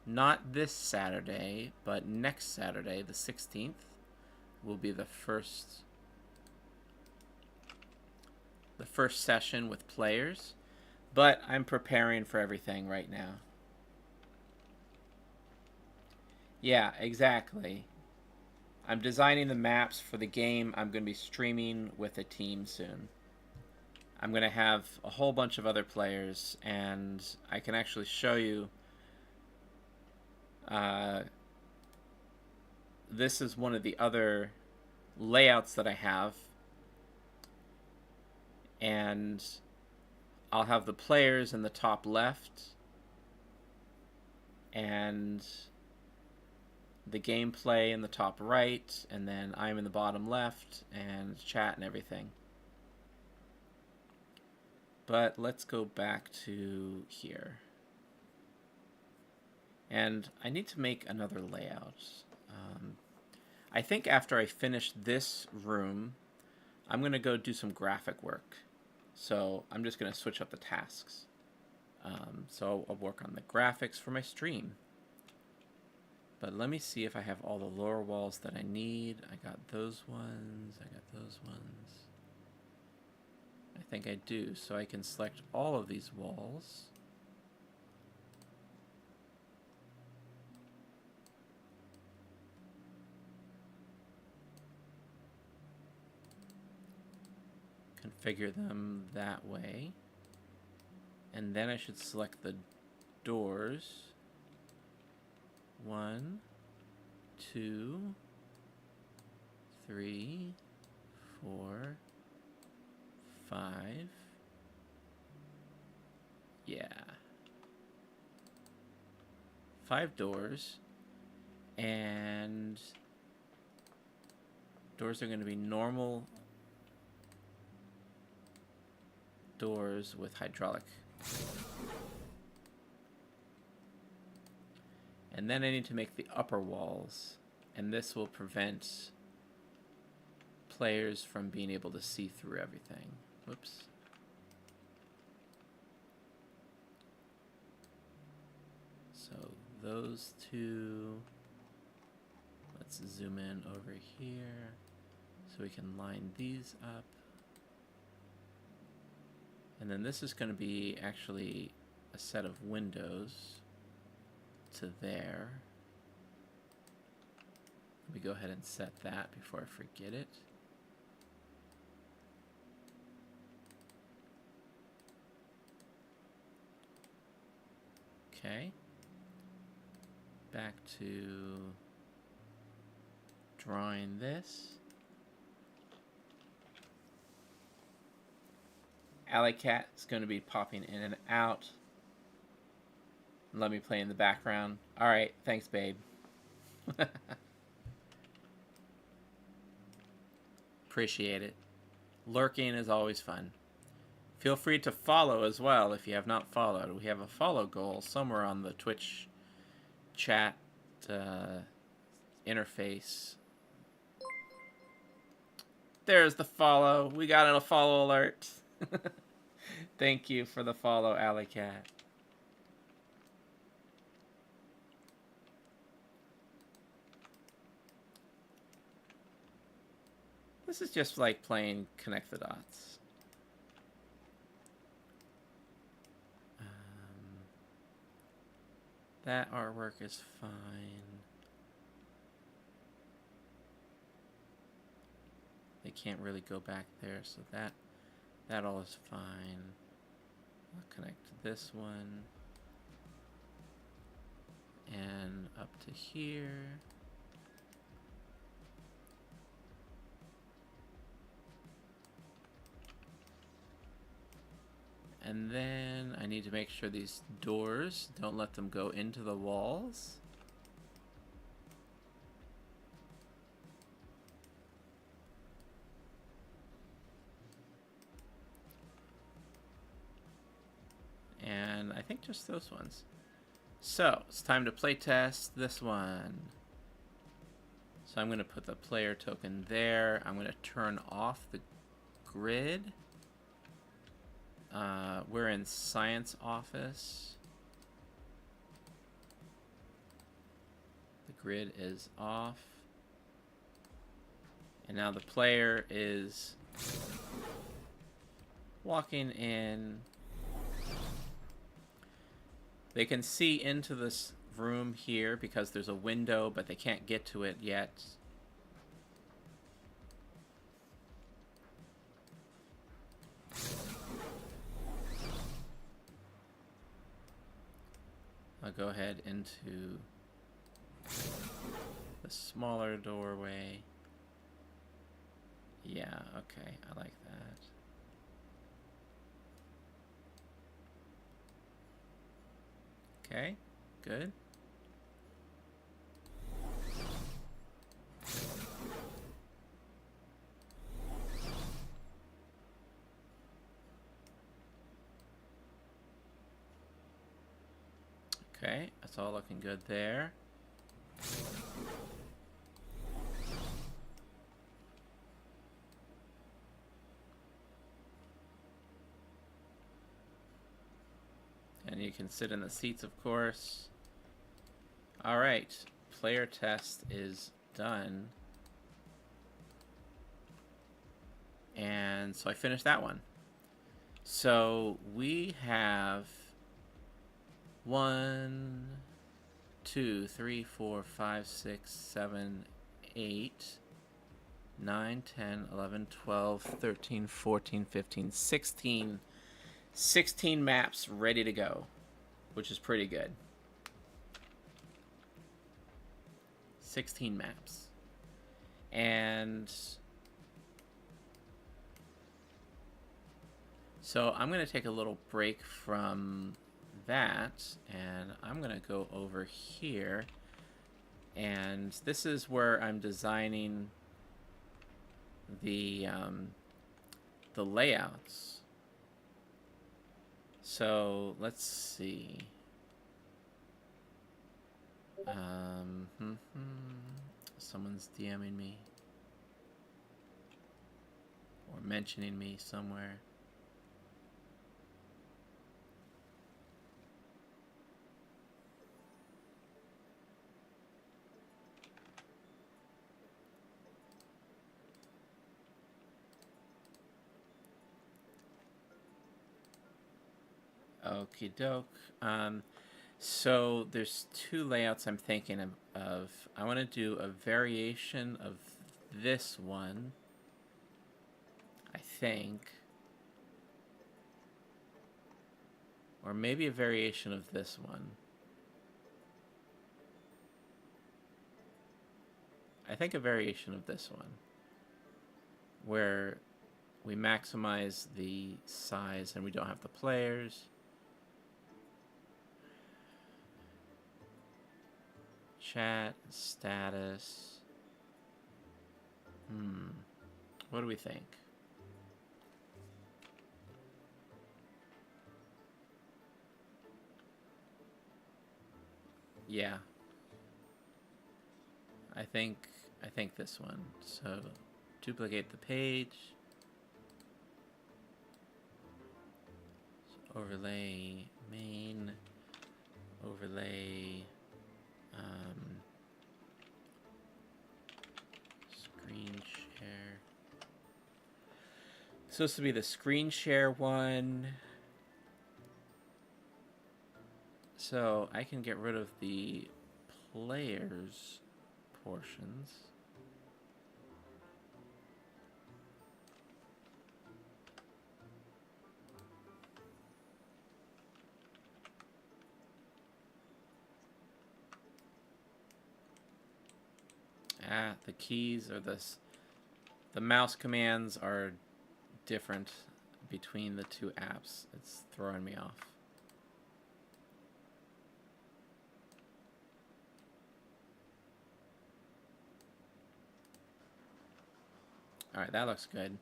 Not this Saturday, but next Saturday, the 16th, will be the first session with players. But I'm preparing for everything right now. Yeah, exactly. I'm designing the maps for the game. I'm going to be streaming with a team soon. I'm going to have a whole bunch of other players, and I can actually show you. This is one of the other layouts that I have, and I'll have the players in the top left and the gameplay in the top right, and then I'm in the bottom left and chat and everything. But let's go back to here. And I need to make another layout. I think after I finish this room, I'm going to go do some graphic work. So I'm just going to switch up the tasks. So I'll work on the graphics for my stream. But let me see if I have all the lower walls that I need. I got those ones. I got those ones. I think I do. So I can select all of these walls. Configure them that way. And then I should select the doors. 1, 2, 3, 4, 5. Yeah. 5 doors. And doors are going to be normal doors with hydraulic. And then I need to make the upper walls, and this will prevent players from being able to see through everything. Whoops. So those 2, let's zoom in over here so we can line these up. And then this is going to be actually a set of windows to there. Let me go ahead and set that before I forget it. Okay. Back to drawing this. Alley Cat is going to be popping in and out. Let me play in the background. All right, thanks, babe. Appreciate it. Lurking is always fun. Feel free to follow as well if you have not followed. We have a follow goal somewhere on the Twitch chat interface. There's the follow. We got a follow alert. Thank you for the follow, Alley Cat. This is just like playing Connect the Dots. That artwork is fine. They can't really go back there, so that all is fine. I'll connect this one and up to here. And then I need to make sure these doors, don't let them go into the walls. And I think just those ones. So, it's time to play test this one. So I'm going to put the player token there. I'm going to turn off the grid. We're in science office. The grid is off. And now the player is walking in. They can see into this room here because there's a window, but they can't get to it yet. I'll go ahead into the smaller doorway. Yeah, okay, I like that. Okay, good. Okay, that's all looking good there. And you can sit in the seats, of course. All right, player test is done. And so I finished that one. So we have 1, 2, 3, 4, 5, 6, 7, 8, 9, 10, 11, 12, 13, 14, 15, 16. 16 maps ready to go, which is pretty good. 16 maps. And so I'm going to take a little break from that, and I'm going to go over here. And this is where I'm designing the layouts. So let's see. Someone's DMing me or mentioning me somewhere. Okie doke. So there's two layouts I'm thinking of. I want to do a variation of this one, I think. Or maybe a variation of this one. I think a variation of this one, where we maximize the size and we don't have the players. Chat, status. What do we think? Yeah. I think this one. So duplicate the page. So overlay main, overlay screen share. It's supposed to be the screen share one. So I can get rid of the players portions. The keys are this. The mouse commands are different between the two apps. It's throwing me off. All right, that looks good.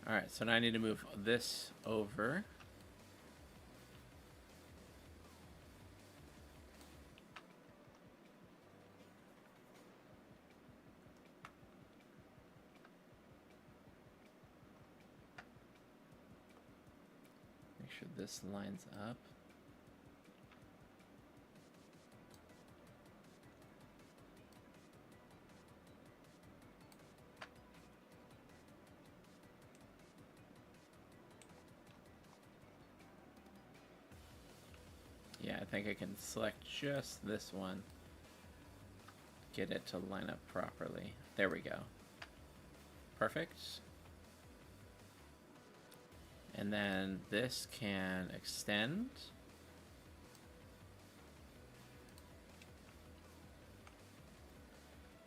All right, so now I need to move this over. Make sure this lines up. Yeah, I think I can select just this one. Get it to line up properly. There we go. Perfect. And then this can extend.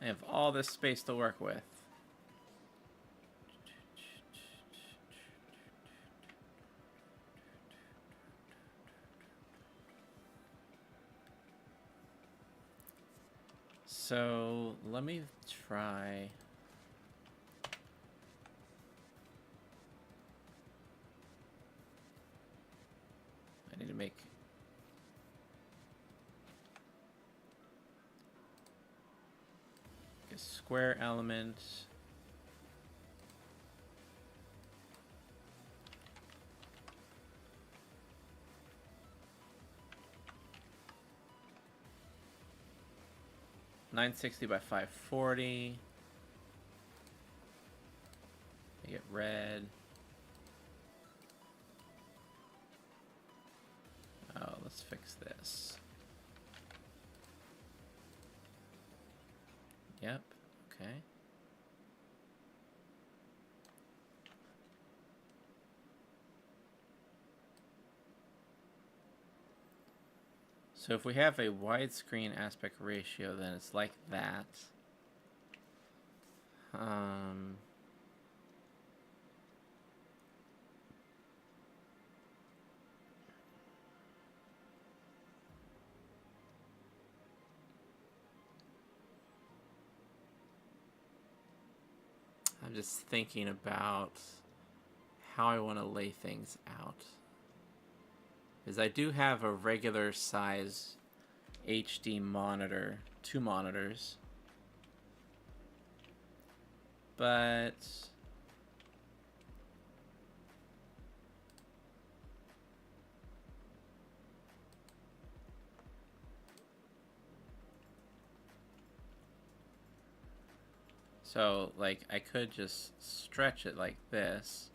I have all this space to work with. So let me try. I need to make a square element. $960 by $540. Make it red. Oh, let's fix this. Yep, okay. So if we have a widescreen aspect ratio, then it's like that. I'm just thinking about how I want to lay things out. Because I do have a regular size HD monitor, 2 monitors. But so, like, I could just stretch it like this.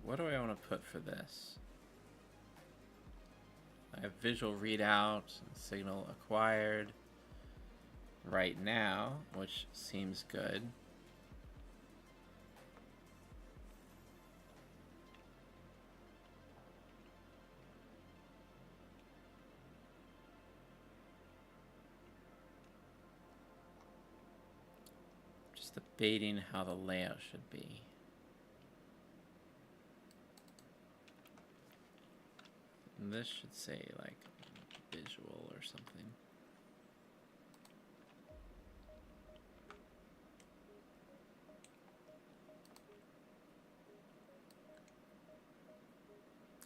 What do I want to put for this? I have visual readout, signal acquired right now, which seems good. Just debating how the layout should be. And this should say like visual or something.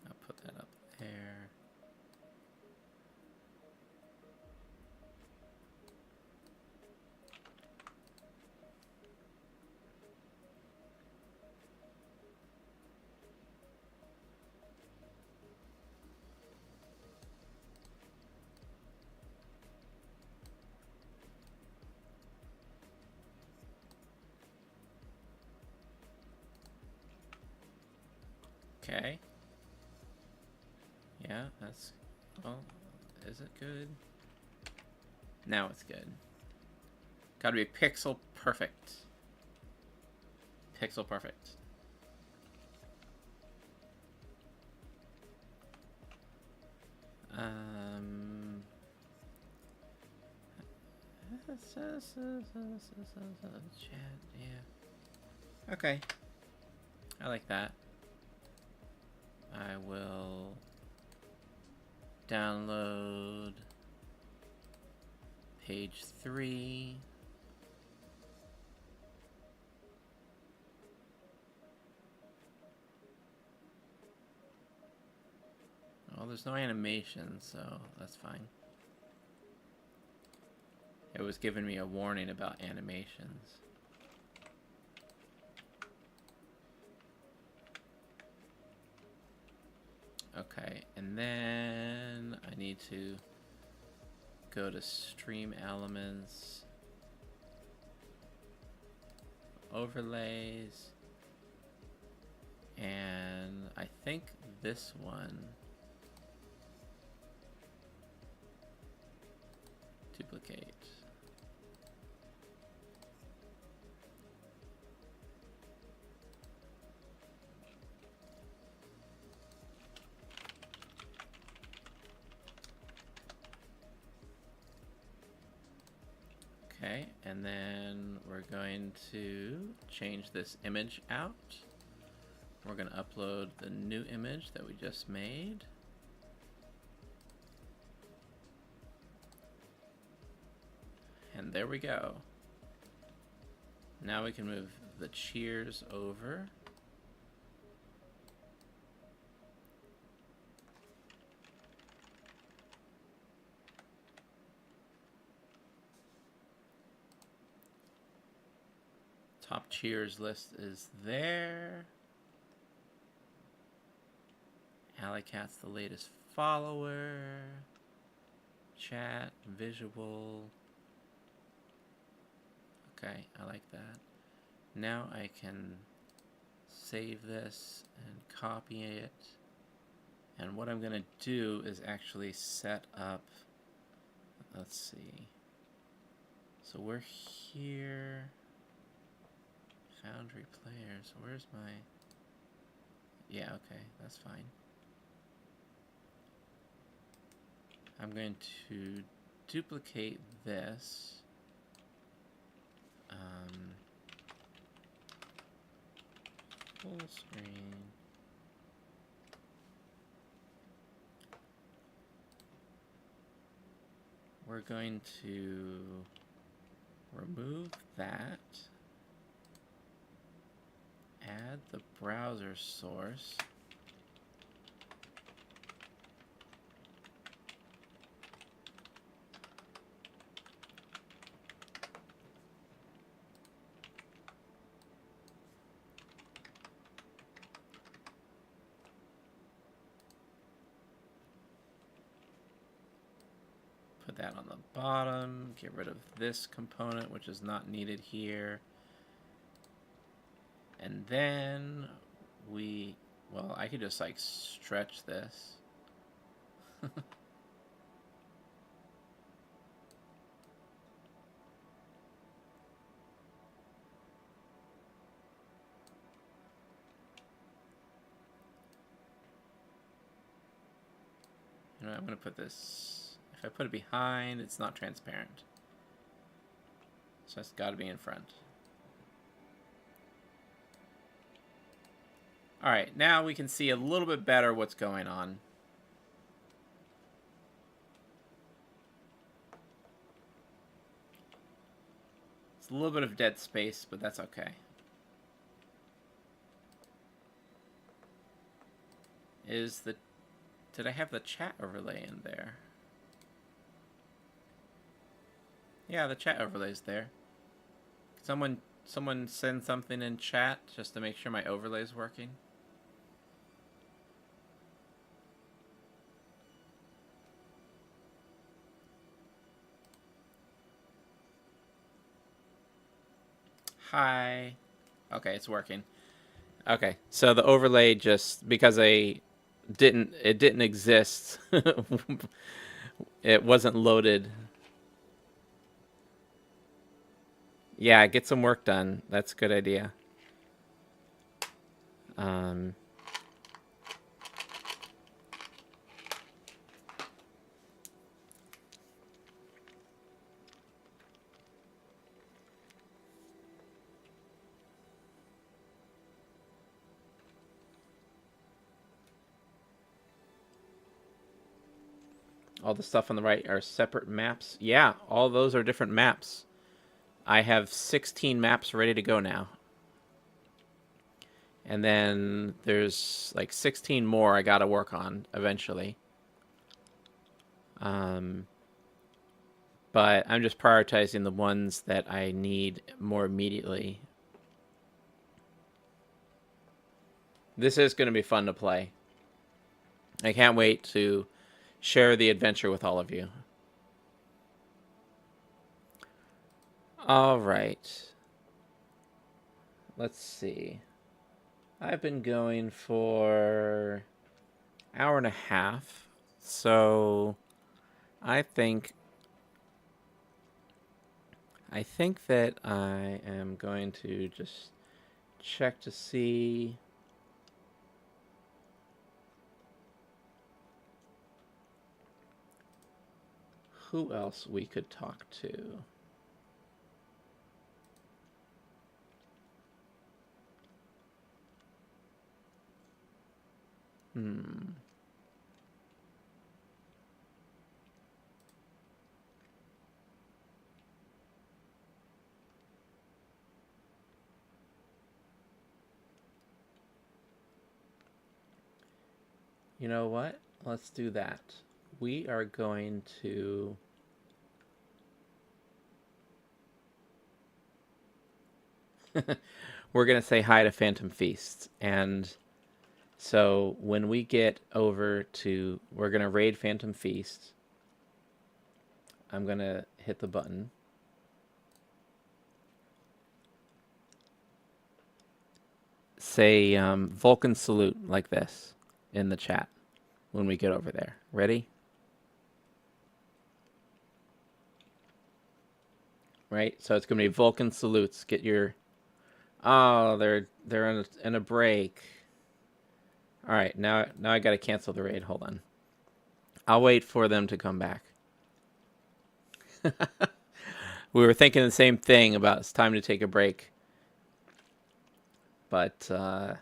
I'll put that up there. Okay. Yeah, that's... Well, is it good? Now it's good. Gotta be pixel perfect. Pixel perfect. Chat, yeah. Okay. I like that. I will download page 3. Well, there's no animation, so that's fine. It was giving me a warning about animations. Okay, and then I need to go to Stream Elements, Overlays, and I think this one, duplicate. Okay, and then we're going to change this image out. We're going to upload the new image that we just made. And there we go. Now we can move the cheers over. Top cheers list is there. Alley Cat's the latest follower. Chat, visual. Okay, I like that. Now I can save this and copy it. And what I'm going to do is actually set up, let's see. So we're here. Foundry players. Where's my... Yeah, okay, that's fine. I'm going to duplicate this. Full screen. We're going to remove that. Add the browser source. Put that on the bottom. Get rid of this component, which is not needed here. And then we, well, I could just like stretch this. You know, I'm going to put this, if I put it behind, it's not transparent. So it's got to be in front. All right, now we can see a little bit better what's going on. It's a little bit of dead space, but that's okay. Did I have the chat overlay in there? Yeah, the chat overlay's there. Someone send something in chat just to make sure my overlay's working. Hi. Okay, it's working. Okay, so the overlay just because it didn't exist. It wasn't loaded. Yeah, get some work done. That's a good idea. Um, all the stuff on the right are separate maps. Yeah, all those are different maps. I have 16 maps ready to go now. And then there's like 16 more I gotta work on eventually. But I'm just prioritizing the ones that I need more immediately. This is going to be fun to play. I can't wait to share the adventure with all of you. All right. Let's see. I've been going for an hour and a half. So I think that I am going to just check to see who else we could talk to. You know what? Let's do that. We are going to we're going to say hi to Phantom Feast. And so when we get over to, we're going to raid Phantom Feast. I'm going to hit the button. Say Vulcan salute like this in the chat when we get over there. Ready? Right? So it's going to be Vulcan salutes. Get your... Oh, they're in a break. All right, now I got to cancel the raid. Hold on. I'll wait for them to come back. We were thinking the same thing about it's time to take a break. But I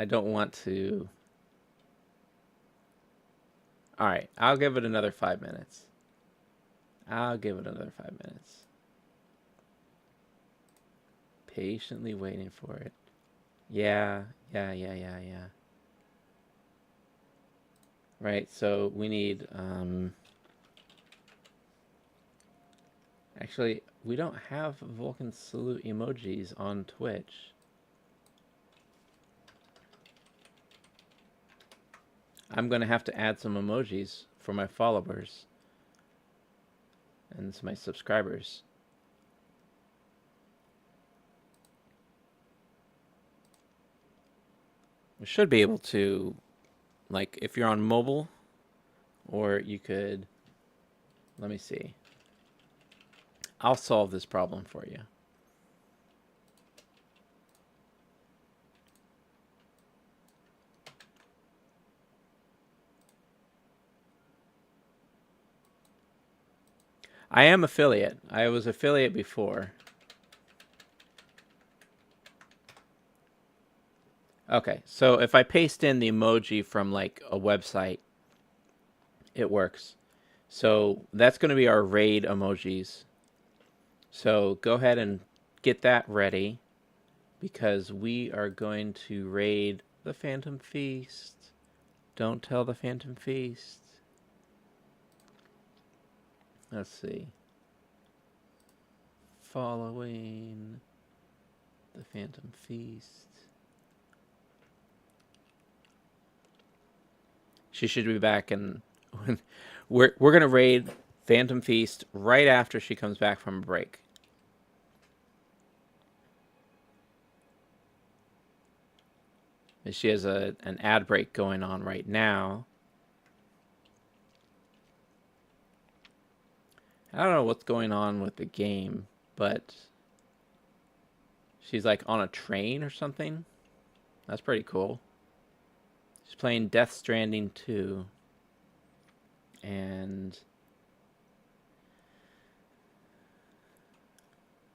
don't want to... All right, I'll give it another 5 minutes. Patiently waiting for it. Yeah. Right, so we need... Actually, we don't have Vulcan salute emojis on Twitch. I'm going to have to add some emojis for my followers and my subscribers. We should be able to, like, if you're on mobile, or you could, let me see. I'll solve this problem for you. I am affiliate. I was affiliate before. Okay, so if I paste in the emoji from like a website, it works. So that's going to be our raid emojis. So go ahead and get that ready because we are going to raid the Phantom Feast. Don't tell the Phantom Feast. Let's see. Following the Phantom Feast. She should be back, and we're gonna raid Phantom Feast right after she comes back from a break. She has an ad break going on right now. I don't know what's going on with the game, but she's like on a train or something. That's pretty cool. She's playing Death Stranding 2. And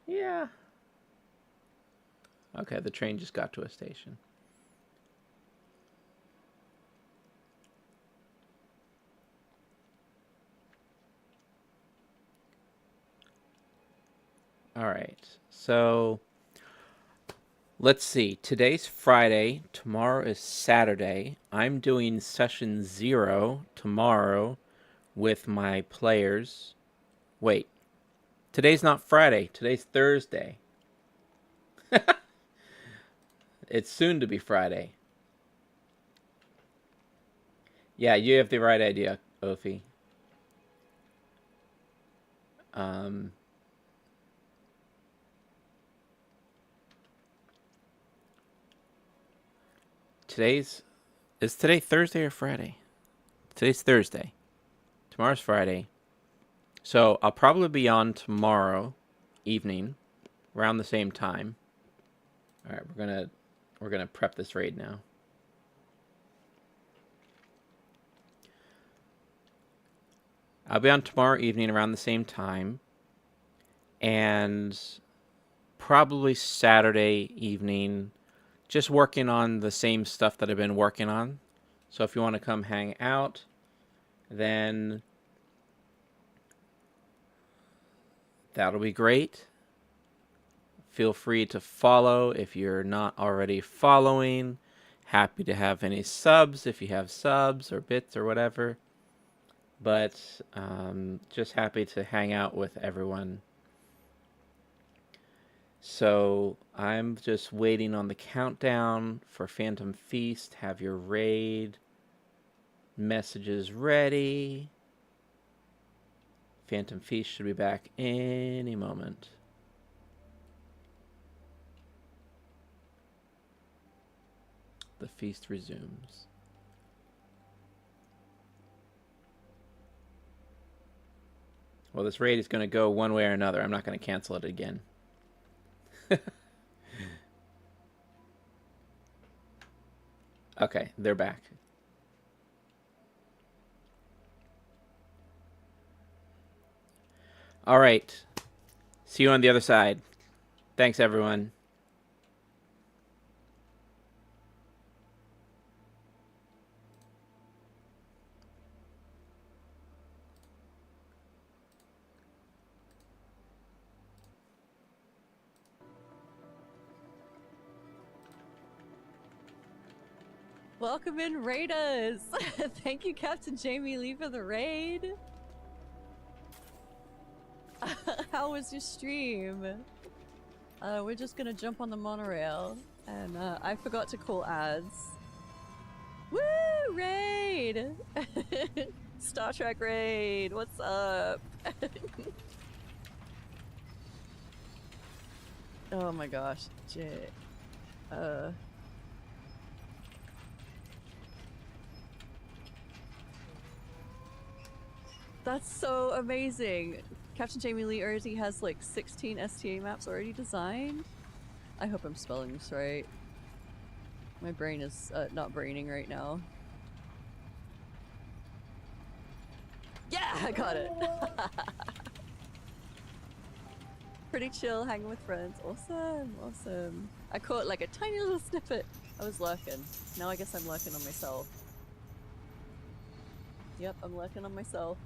yeah. Okay, the train just got to a station. All right. So let's see. Today's Friday. Tomorrow is Saturday. I'm doing session 0 tomorrow with my players. Wait. Today's not Friday. Today's Thursday. It's soon to be Friday. Yeah, you have the right idea, Ophi. Is today Thursday or Friday? Today's Thursday. Tomorrow's Friday. So I'll probably be on tomorrow evening around the same time. All right, we're gonna prep this raid now. I'll be on tomorrow evening around the same time, and probably Saturday evening, just working on the same stuff that I've been working on. So if you want to come hang out, then that'll be great. Feel free to follow if you're not already following. Happy to have any subs if you have subs or bits or whatever. But just happy to hang out with everyone. So I'm just waiting on the countdown for Phantom Feast. Have your raid messages ready. Phantom Feast should be back any moment. The feast resumes. Well, this raid is going to go one way or another. I'm not going to cancel it again. Okay, they're back. All right. See you on the other side. Thanks, everyone. Welcome in, raiders! Thank you, Captain Jamie-Leigh, for the raid. How was your stream? We're just gonna jump on the monorail, and I forgot to call ads. Woo! Raid! Star Trek raid! What's up? Oh my gosh, That's so amazing! Captain Jamie-Leigh already has like 16 STA maps already designed? I hope I'm spelling this right. My brain is not braining right now. Yeah, I got it! Pretty chill, hanging with friends. Awesome, awesome. I caught like a tiny little snippet. I was lurking. Now I guess I'm lurking on myself. Yep, I'm lurking on myself.